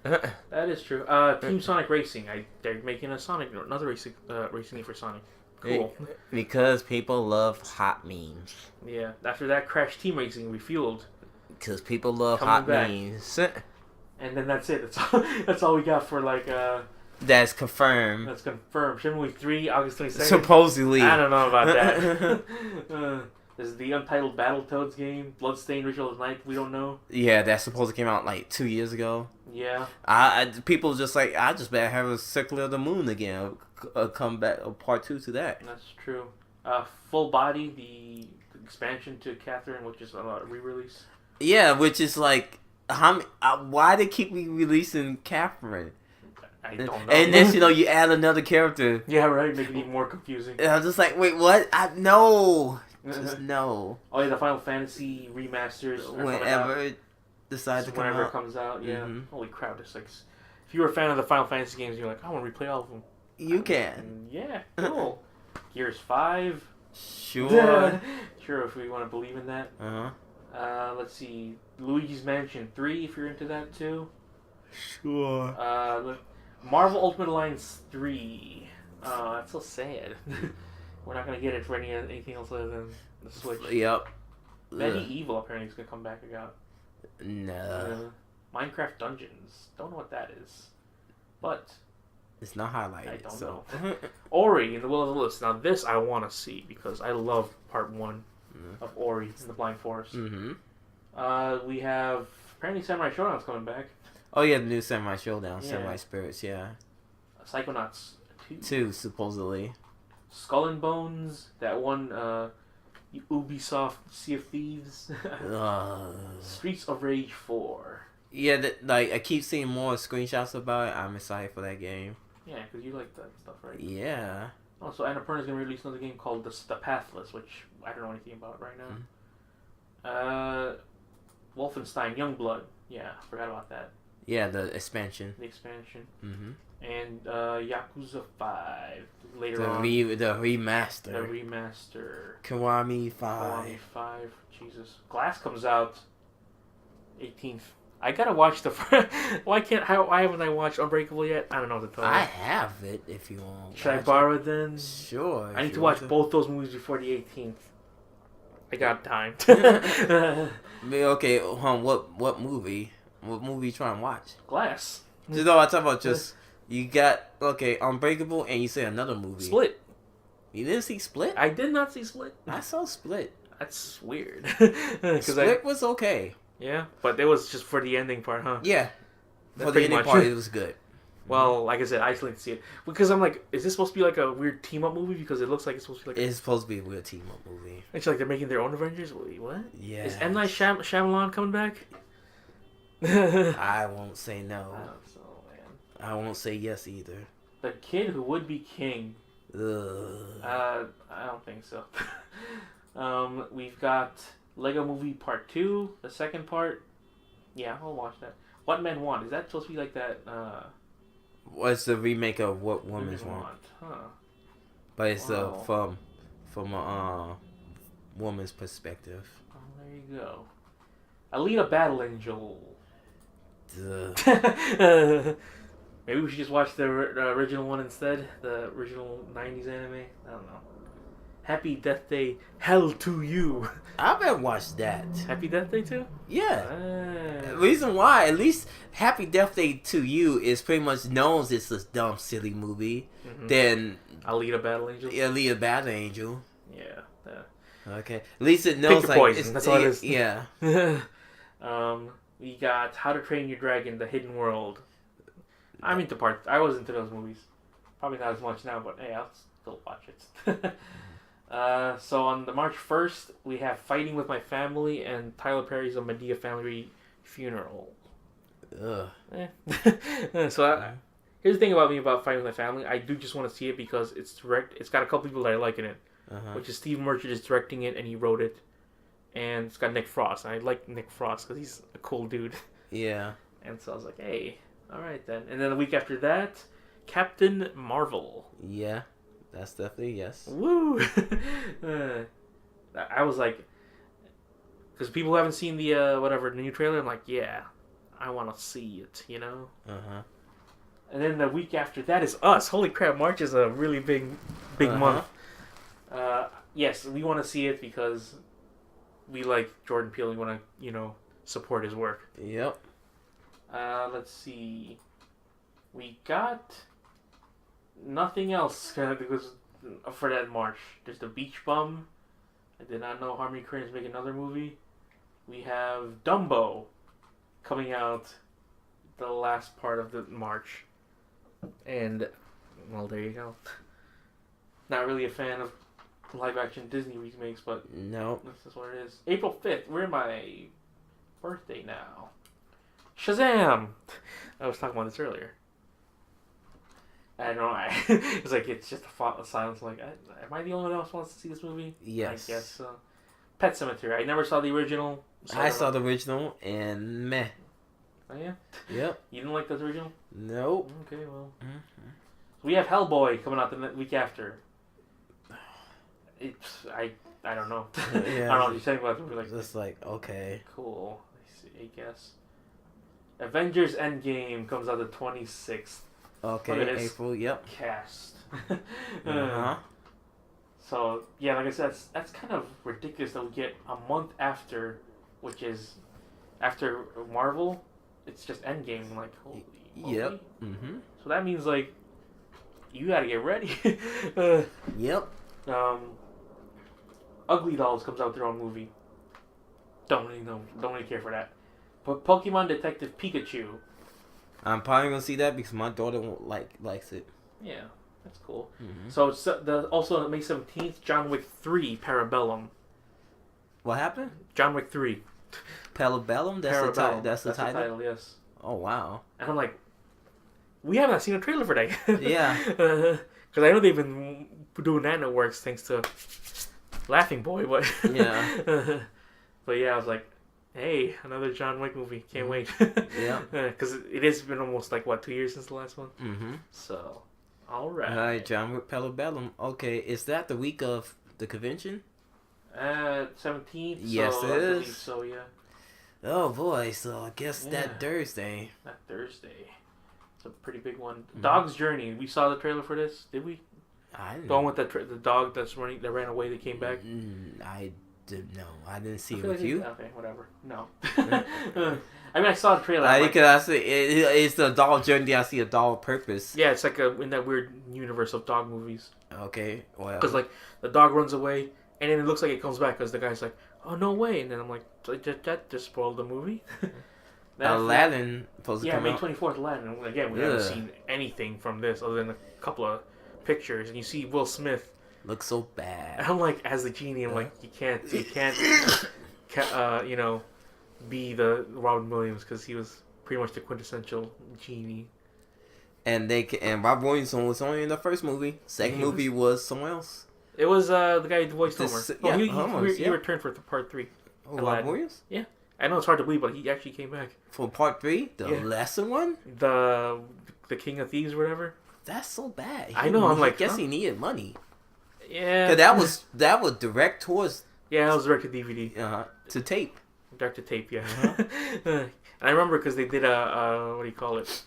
That is true. Team Sonic Racing. They're making another racing game for Sonic. Cool. Because people love hot memes. Yeah. After that, Crash Team Racing Refueled. Because people love hot memes. And then that's it. That's all we got for like. That's confirmed. That's confirmed. Shenmue 3, August 22nd. Supposedly. I don't know about that. This is the Untitled Battletoads game. Bloodstained Ritual of Night. We don't know. Yeah, that's supposed to came out like 2 years ago. Yeah. People just like, I just better have a Circle of the Moon again. Come back, part 2 to that. That's true. Full Body, the expansion to Catherine, which is a re-release. Yeah, which is like, why they keep releasing Catherine? I don't know. And then, you add another character. Yeah, right. Make it even more confusing. And I'm just like, wait, what? No. Just no. Oh, yeah, the Final Fantasy remasters. Whenever it decides to come out. Whenever it comes out, yeah. Holy crap, it's like if you were a fan of the Final Fantasy games, you're like, I want to replay all of them. You can. Yeah, cool. Gears 5. Sure. Sure, if we want to believe in that. Let's see. Luigi's Mansion 3, if you're into that too. Sure. Marvel Ultimate Alliance 3. That's so sad. We're not gonna get it for anything else other than the Switch. Yep. Medieval apparently is gonna come back again. No. Minecraft Dungeons. Don't know what that is, but it's not highlighted. I don't know. Ori and the Will of the Wisps. Now this I want to see because I love Part 1 of Ori in the Blind Forest. We have apparently Samurai Showdown's coming back. Oh yeah, the new Samurai Showdown, Samurai Spirits, yeah. Psychonauts 2 supposedly. Skull and Bones, that one Ubisoft Sea of Thieves. Streets of Rage 4. Yeah, like I keep seeing more screenshots about it. I'm excited for that game. Yeah, because you like that stuff, right? Yeah. Also, Annapurna's gonna release another game called The Pathless, which I don't know anything about right now. Wolfenstein Youngblood. Yeah, forgot about that. Yeah, the expansion. The expansion. And Yakuza 5 later on. The remaster. The remaster. Kiwami 5. Kiwami 5. Jesus. Glass comes out 18th. I gotta watch the. Why haven't I watched Unbreakable yet? I don't know what to tell you. I have it if you want. Should I borrow it then? Sure. I need to watch both those movies before the 18th. I got time. Okay, what movie? What movie you trying to watch? Glass. No, I'm talking about just you got Unbreakable, and you say another movie. Split. You didn't see Split? I did not see Split. I saw Split. That's weird. Split was okay. Yeah, but it was just for the ending part, huh? Yeah. For the ending part, it was good. Well, like I said, I still need to see it. Because I'm like, is this supposed to be like a weird team-up movie? Because it looks like it's supposed to be like... It's supposed to be a weird team-up movie. It's like they're making their own Avengers? Wait, what? Yeah. Is M. Night Shyamalan coming back? I won't say no. I don't know, man. I won't say yes either. The Kid Who Would Be King. Ugh. I don't think so. We've got Lego Movie Part 2, the second part. Yeah, I'll watch that. What Men Want. Is that supposed to be like that? What's the remake of What Women Want? Huh. But it's from a woman's perspective. Oh, there you go. Alita Battle Angel. Maybe we should just watch the original one instead. The original 90s anime. I don't know. Happy Death Day, Hell to You. I better watch that. Happy Death Day too? Yeah. Reason why, at least Happy Death Day to You is pretty much known as this dumb, silly movie. Then Alita Battle Angel. Alita Battle Angel. Yeah. Okay. At least it knows Pick your poison. That's all it is. Yeah. We got How to Train Your Dragon, The Hidden World. I'm into I was into those movies. Probably not as much now, but hey, I'll still watch it. So on the March 1st, we have Fighting with My Family and Tyler Perry's A Medea Family Funeral. Ugh. Here's the thing about me about Fighting with My Family. I do just want to see it because it's got a couple people that I like in it, which is Steve Merchant is directing it and he wrote it, and it's got Nick Frost. And I like Nick Frost because he's a cool dude. Yeah. And so I was like, hey, all right then. And then the week after that, Captain Marvel. Yeah. That's definitely yes. Woo! I was like, because people who haven't seen the the new trailer, I'm like, yeah, I want to see it, you know. And then the week after that is Us. Holy crap! March is a really big month. Yes, we want to see it because we like Jordan Peele. We want to support his work. Yep. Let's see. We got nothing else because for that March. There's The Beach Bum. I did not know Harmony Korine's making another movie. We have Dumbo coming out the last part of the March. And, well, there you go. Not really a fan of live action Disney remakes, but no, this is what it is. April 5th, we're in my birthday now. Shazam! I was talking about this earlier. I don't know. It's like it's just a silence. Like, am I the only one else who wants to see this movie? Yes. I guess so. Pet Sematary. I never saw the original. So I saw the original and meh. Oh yeah. Yep. You didn't like the original? Nope. Okay, well. We have Hellboy coming out the week after. I don't know. Yeah. I don't know what you're saying about it. Like, just like, okay. Cool. I guess. Avengers Endgame comes out the 26th. Okay, April, yep. Cast. Uh-huh. So, yeah, like I said, that's kind of ridiculous that we get a month after, which is after Marvel, it's just Endgame. Like, holy. Yep. Mm-hmm. So that means, like, you gotta get ready. Yep. Ugly Dolls comes out with their own movie. Don't really care for that. But Pokemon Detective Pikachu. I'm probably gonna see that because my daughter likes it. Yeah, that's cool. Mm-hmm. So also on May 17th, John Wick 3 Parabellum. What happened? John Wick 3. Parabellum? That's the title? Yes. Oh, wow. And I'm like, we haven't seen a trailer for that. Yeah. Because I know they've been doing that in the works thanks to Laughing Boy, but yeah. But yeah, I was like, hey, another John Wick movie. Can't wait. Yeah. Because it has been almost 2 years since the last one. Mm-hmm. So, all right. All right, John Wick Parabellum. Okay, is that the week of the convention? 17th. Yes, so it I is. believe so, yeah. Oh boy, so I guess that Thursday. That Thursday. It's a pretty big one. Mm-hmm. Dog's Journey. We saw the trailer for this, did we? I didn't. The one with the dog that ran away. That came back. I didn't see it with you. Okay, whatever. No. I mean, I saw the trailer. It's the dog journey. I see a dog purpose. Yeah, it's like in that weird universe of dog movies. Okay, well. Because the dog runs away, and then it looks like it comes back because the guy's like, "Oh no way!" And then I'm like, "That just spoiled the movie." Aladdin supposed to come May out. 24th, Aladdin. And again, we haven't seen anything from this other than a couple of pictures, and you see Will Smith. Looks so bad. And I'm like, as the genie, I'm like, you can't, be the Robin Williams because he was pretty much the quintessential genie. And Robin Williams was only in the first movie. Second movie was someone else. It was the guy who voiced Homer. He returned for part 3. Oh, Robin Williams? Yeah. I know it's hard to believe, but he actually came back. For part 3? The lesser one? The King of Thieves or whatever? That's so bad. I know, I'm like... I guess he needed money. Yeah. Cause that was direct towards... Yeah, it was direct to DVD. To tape. Direct to tape, yeah. And I remember because they did what do you call it?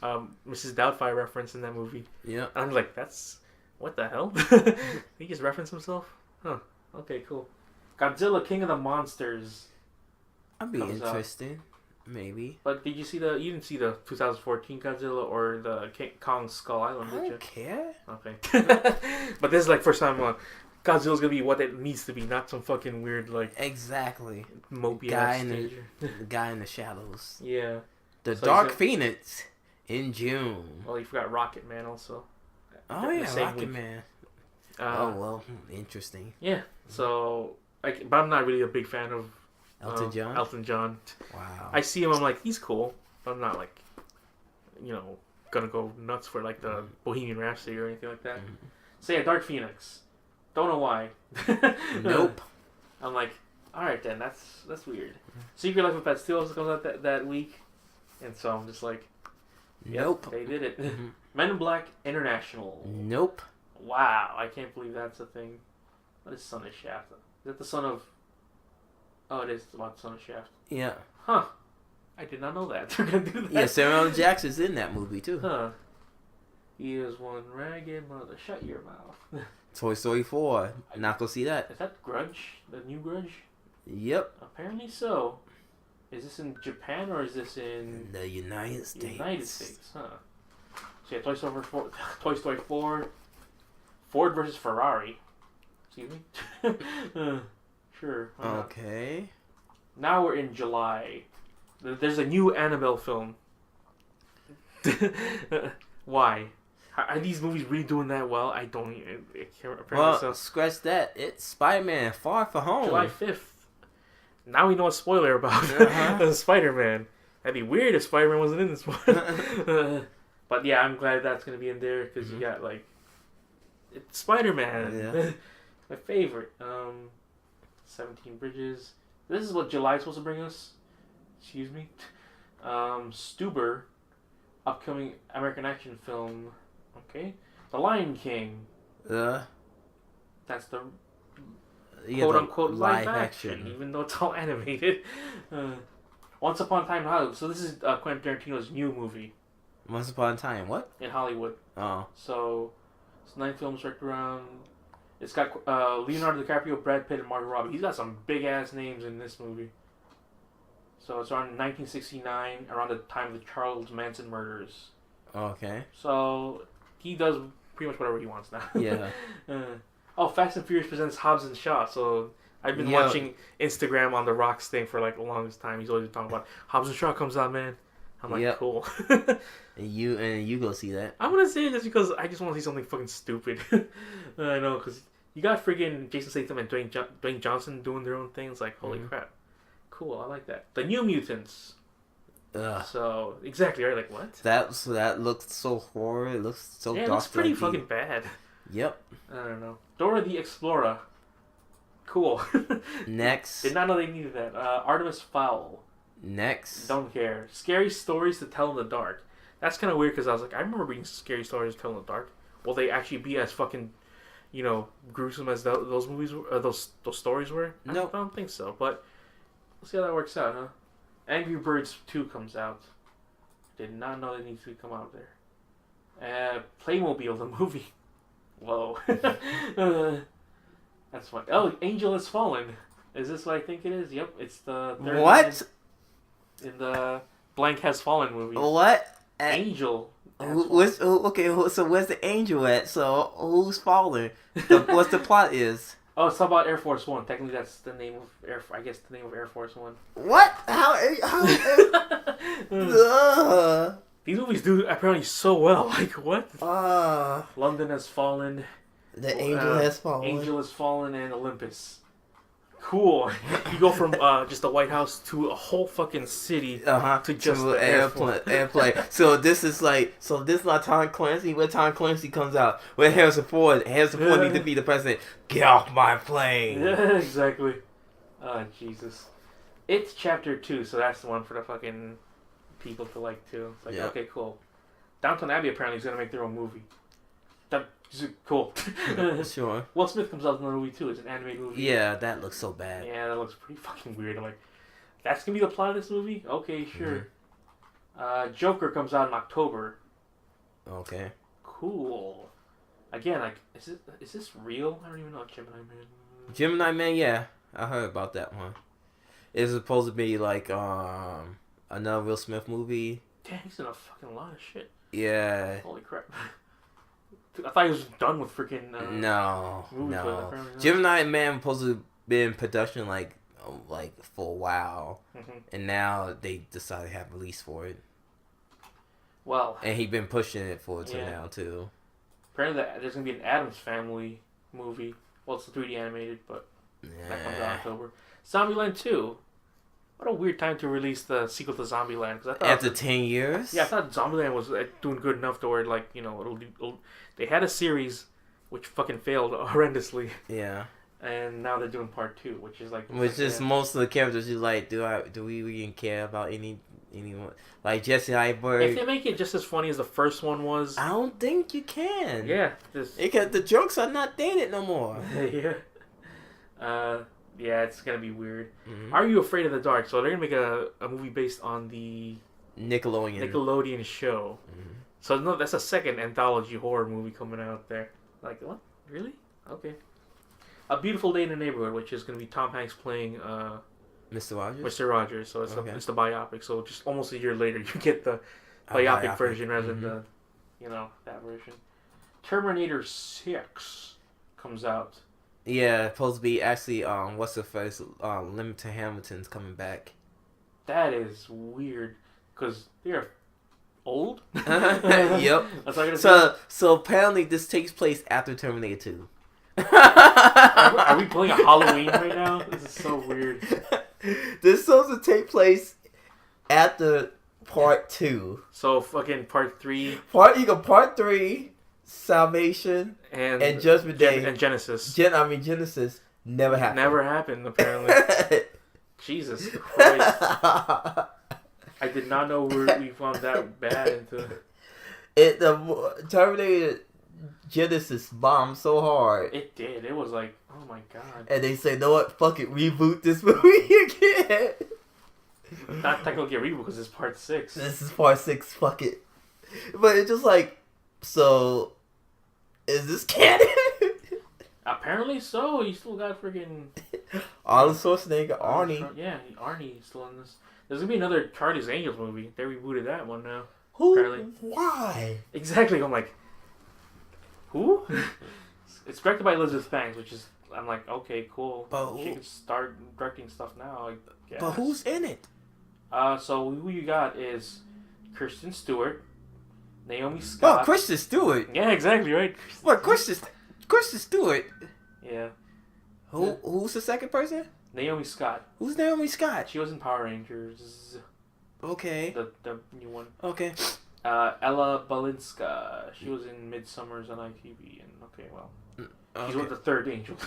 Mrs. Doubtfire reference in that movie. Yeah. And I'm like, that's... What the hell? He just referenced himself? Huh. Okay, cool. Godzilla King of the Monsters. I'd be interested. Maybe. But did you see you didn't see the 2014 Godzilla or the Kong Skull Island, did you? I don't care. Okay. But this is first time Godzilla's gonna be what it needs to be, not some fucking weird exactly mopey the guy in the shadows. Yeah. The Dark Phoenix in June. Well, you forgot Rocket Man also. Oh yeah, Rocket Man. Oh well, interesting. Yeah. So but I'm not really a big fan of Elton John. Elton John. Wow. I see him. I'm like, he's cool. But I'm not gonna go nuts for the Bohemian Rhapsody or anything like that. Mm-hmm. So yeah, Dark Phoenix. Don't know why. Nope. I'm like, all right then. That's weird. Secret Life of Pets 2 also comes out that week, and so I'm just like, nope. They did it. Mm-hmm. Men in Black International. Nope. Wow, I can't believe that's a thing. What is Son of Shaft? Is that the son of... Oh, it is about the son of Shaft. Yeah. Huh. I did not know that. They're going to do that. Yeah, Samuel L. Jackson's in that movie, too. Huh. He is one ragged mother. Shut your mouth. Toy Story 4. Not gonna see that. Is that Grudge? The new Grudge? Yep. Apparently so. Is this in Japan or is this in... The United States. United States, huh. So yeah, Toy Story 4... Ford versus Ferrari. Excuse me? Sure. Okay. Now we're in July. There's a new Annabelle film. Why? Are these movies really doing that well? I don't even... Scratch that. It's Spider-Man Far From Home. July 5th. Now we know a spoiler about Spider-Man. That'd be weird if Spider-Man wasn't in this one. But yeah, I'm glad that's going to be in there because you got it's Spider-Man. Yeah. My favorite. 17 Bridges. This is what July's supposed to bring us. Excuse me. Stuber, upcoming American action film. Okay. The Lion King. That's the quote-unquote live action, even though it's all animated. Once Upon a Time in Hollywood. So this is Quentin Tarantino's new movie. Once Upon a Time, what? In Hollywood. Oh. So, it's 9 films directed around. It's got Leonardo DiCaprio, Brad Pitt, and Margot Robbie. He's got some big-ass names in this movie. So it's around 1969, around the time of the Charles Manson murders. Okay. So, he does pretty much whatever he wants now. Yeah. Fast and Furious presents Hobbs and Shaw. So I've been watching Instagram on The Rock's thing for like the longest time. He's always talking about Hobbs and Shaw comes out, man. I'm like, cool. and you go see that. I'm gonna say it just because I just want to see something fucking stupid. I know, because you got friggin' Jason Statham and Dwayne Johnson doing their own things. Like, holy crap, cool. I like that. The New Mutants. Ugh. So exactly right. Like what? That looks so horror. It looks so dark. It looks pretty fucking bad. Yep. I don't know. Dora the Explorer. Cool. Next. Did not know they needed that. Artemis Fowl. Next. Don't care. Scary stories to tell in the dark. That's kind of weird because I was like, I remember reading scary stories to tell in the dark. Will they actually be as fucking, gruesome as those movies were? Those stories were? No, I don't think so. But we'll see how that works out, huh? Angry Birds 2 comes out. Did not know they need to come out there. Playmobil the movie. Whoa. That's fun. Oh, Angel Has Fallen. Is this what I think it is? Yep, it's the third what? In the Blank Has Fallen movie. What? Angel. So where's the angel at? So who's falling? What's the plot is? Oh, it's about Air Force One. Technically, that's the name of Air Force One. What? How? These movies do apparently so well. Like what? London Has Fallen. The Angel Has Fallen. Angel Has Fallen and Olympus. Cool. You go from just the White House to a whole fucking city to just the airplane. So this is not Tom Clancy. Where Tom Clancy comes out, where Harrison Ford needs to be the president. Get off my plane. Yeah, exactly. Oh Jesus. It's chapter 2, so that's the one for the fucking people to like too. It's like okay, cool. Downton Abbey apparently is gonna make their own movie. That's cool. Sure. Will Smith comes out with another movie too. It's an animated movie. Yeah, that looks so bad. Yeah, that looks pretty fucking weird. I'm like, that's gonna be the plot of this movie? Okay, sure. Mm-hmm. Joker comes out in October. Okay. Cool. Again, like, is this real? I don't even know. Gemini Man, yeah, I heard about that one. It's supposed to be like another Will Smith movie. Damn, he's in a fucking lot of shit. Yeah. Holy crap. I thought he was done with freaking no. Gemini Man supposed to be in production like for a while, and now they decided to have a release for it. Well, and he been pushing it for now too. Apparently, there's gonna be an Addams Family movie. Well, it's 3D animated, but that comes out in October. Zombieland 2. What a weird time to release the sequel to Zombieland. Cause I thought after 10 years? Yeah, I thought Zombieland was doing good enough to where, like, they had a series which fucking failed horrendously. Yeah. And now they're doing part 2, which is like... Which is most of the characters you like, do we even care about anyone? Like Jesse Eisenberg. If they make it just as funny as the first one was... I don't think you can. Yeah. The jokes are not dated no more. Yeah. Yeah, it's gonna be weird. Mm-hmm. Are You Afraid of the Dark? So they're gonna make a movie based on the Nickelodeon show. Mm-hmm. So no, that's a second anthology horror movie coming out there. Like what? Really? Okay. A Beautiful Day in the Neighborhood, which is gonna be Tom Hanks playing Mr. Rogers. Mr. Rogers. So it's the biopic. So just almost a year later, you get the biopic version rather than the that version. Terminator 6 comes out. Yeah, supposed to be actually what's the first Limited Hamilton's coming back. That is weird because they're old. Yep. So apparently this takes place after Terminator 2. Are we playing a Halloween right now? This is so weird. This is supposed to take place after part 2. So fucking part 3. Part 3. Salvation and Judgment Day and Genesis. Genesis never happened. Never happened apparently. Jesus Christ! I did not know we found that bad into it. The Terminator Genesis bombed so hard. It did. It was like, oh my god. And they say, "No, what? Fuck it, reboot this movie again." Not technically a reboot because it's part 6. This is part 6. Fuck it. But it's just like, so is this canon? Apparently so. You still got freaking Arnold Schwarzenegger, Arnie. Yeah, Arnie's still in this. There's gonna be another Charlie's Angels movie. They rebooted that one now. Who? Apparently. Why? Exactly. I'm like, who? It's directed by Elizabeth Banks, which is I'm like, okay, cool. But she can start directing stuff now. I guess. But who's in it? So who you got is Kristen Stewart, Naomi Scott. Oh, Kristen Stewart. Yeah, exactly right. What Kristen Stewart? Yeah. Who's the second person? Naomi Scott. Who's Naomi Scott? She was in Power Rangers. Okay. The new one. Okay. Ella Balinska. She was in Midsummer's on ITV. And okay, well, she's with the third angel.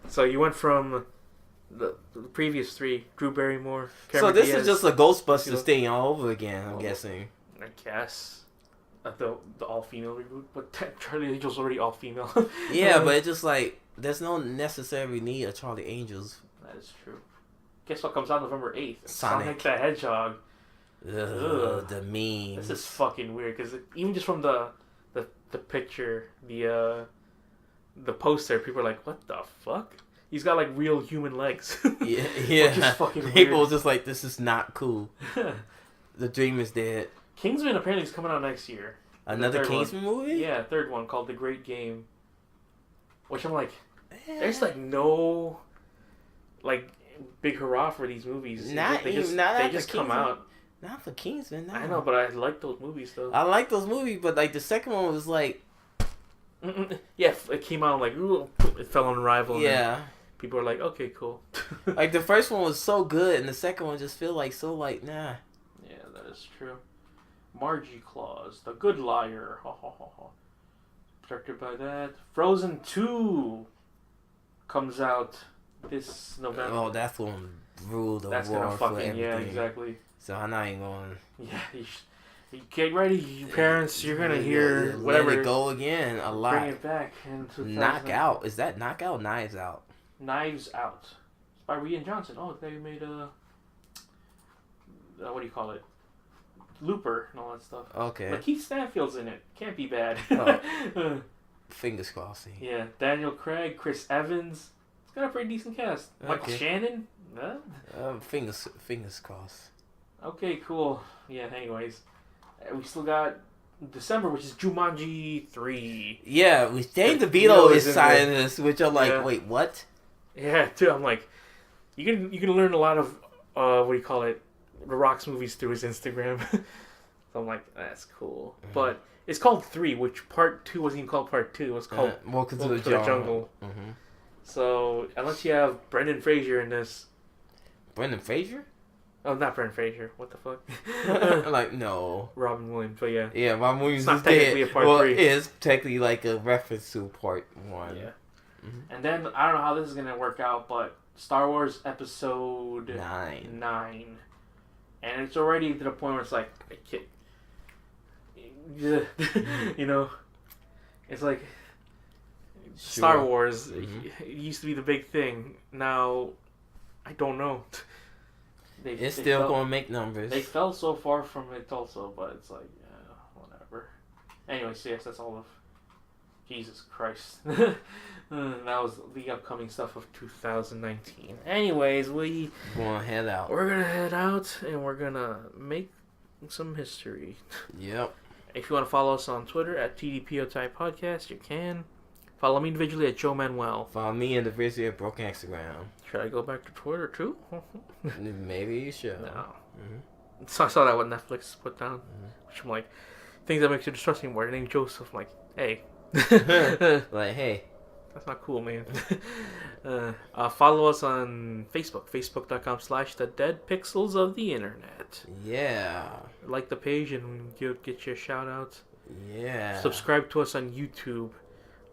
So you went from the previous 3: Drew Barrymore. Cameron So this Diaz, is just a Ghostbusters thing all over again. I'm guessing. I guess. The all-female reboot, but Charlie Angel's already all-female. Yeah, but it's just like there's no necessary need of Charlie Angels. That is true. Guess what comes out November 8th? Sonic the Hedgehog. Ugh, the meme. This is fucking weird because even just from the picture, the poster, people are like, "What the fuck?" He's got like real human legs. Yeah. Which is fucking weird. People just like, this is not cool. The dream is dead. Kingsman apparently is coming out next year. Another Kingsman movie? Yeah, third one called The Great Game. Which I'm like, there's like no like big hurrah for these movies. They just come out. Not for Kingsman. No. I know, but I like those movies though. I like those movies, but like the second one was like, yeah, it came out like, ooh, it fell on Arrival. Yeah. People are like, okay, cool. Like the first one was so good, and the second one just feel like so like nah. Yeah, that is true. Margie Claus, The Good Liar. Ha ha ha ha. Directed by that. Frozen 2 comes out this November. Oh, that's one rule the That's war gonna for fucking, everything. yeah, exactly. So I'm not even going. Yeah, you get ready, you parents. You're gonna hear whatever. Let it go again a lot. Bring it back into Knockout. Is that Knockout? Or Knives Out. Knives Out. It's by Rian Johnson. Oh, they made a. What do you call it? Looper and all that stuff. Okay. But Keith Stanfield's in it. Can't be bad. Oh. Fingers crossed. Yeah, Daniel Craig, Chris Evans. It's got a pretty decent cast. Michael Shannon. Huh? Fingers crossed. Okay, cool. Yeah. Anyways, we still got December, which is Jumanji 3. Yeah, Danny DeVito is signing this, which I'm like, wait, what? Yeah, too. I'm like, you can learn a lot of what do you call it? The Rock's movies through his Instagram. So I'm like, that's cool. Mm-hmm. But it's called 3, which part 2 wasn't even called part 2. It was called Welcome to the Jungle. Mm-hmm. So unless you have Brendan Fraser in this. Brendan Fraser? Oh, not Brendan Fraser. What the fuck? Like, no. Robin Williams, but yeah. Yeah, Robin Williams is technically a part 3. It is technically like a reference to part 1. Yeah. Mm-hmm. And then, I don't know how this is going to work out, but Star Wars Episode 9. And it's already to the point where it's like, you know, it's like Star Wars. Mm-hmm. It used to be the big thing. Now, I don't know. It's still going to make numbers. They fell so far from it also, but it's like, whatever. Anyways, yes, that's all of Jesus Christ. That was the upcoming stuff of 2019. Anyways, we're gonna head out and we're gonna make some history. Yep. If you want to follow us on Twitter at TDPOTI Podcast, you can. Follow me individually at Joe Manuel. Follow me individually at Broken Instagram. Should I go back to Twitter too? Maybe you should. No. Mm-hmm. So I saw that what Netflix put down, which I'm like, things that makes you distrusting more. Named Joseph. I'm like, hey. Like, hey. That's not cool, man. Follow us on Facebook. Facebook.com/the dead pixels of the internet. Yeah. Like the page and get your shout outs. Yeah. Subscribe to us on YouTube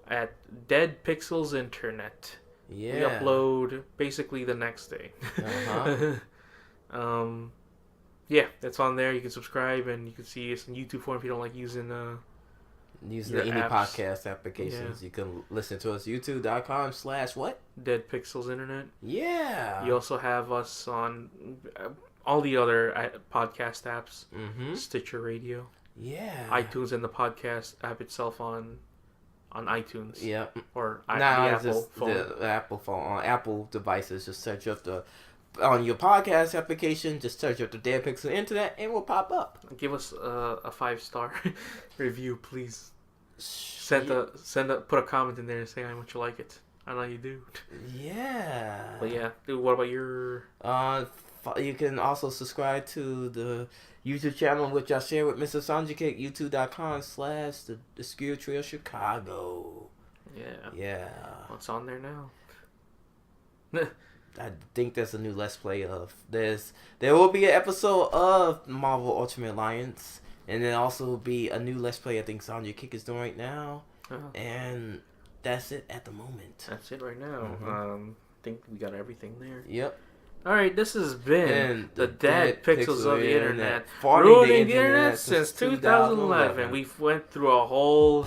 at Dead Pixels Internet. Yeah. We upload basically the next day. Yeah, it's on there. You can subscribe and you can see us in YouTube form if you don't like using any apps. Podcast applications. Yeah. You can listen to us youtube.com/what? Dead Pixels Internet. Yeah. You also have us on all the other podcast apps. Stitcher Radio. Yeah. iTunes and the podcast app itself on iTunes. Yeah. Or the Apple phone. The Apple phone on Apple devices. Just search up on your podcast application. Just search up the Dead Pixel Internet and it will pop up. Give us a 5-star review, please. Put a comment in there and say how much you like it. I know you do. Yeah. But yeah, dude, what about your? You can also subscribe to the YouTube channel which I share with Mr. Sanjikik, youtube.com/the Skill Trail Chicago. Yeah. Yeah. What's on there now? I think there's a new Let's Play of this. There will be an episode of Marvel Ultimate Alliance, and then also will be a new Let's Play I think Sanjikik is doing right now. And that's it at the moment. That's it right now. I think we got everything there. Yep. Alright, this has been the Dead Pixels of the Internet. Ruining the Internet since 2011. We went through a whole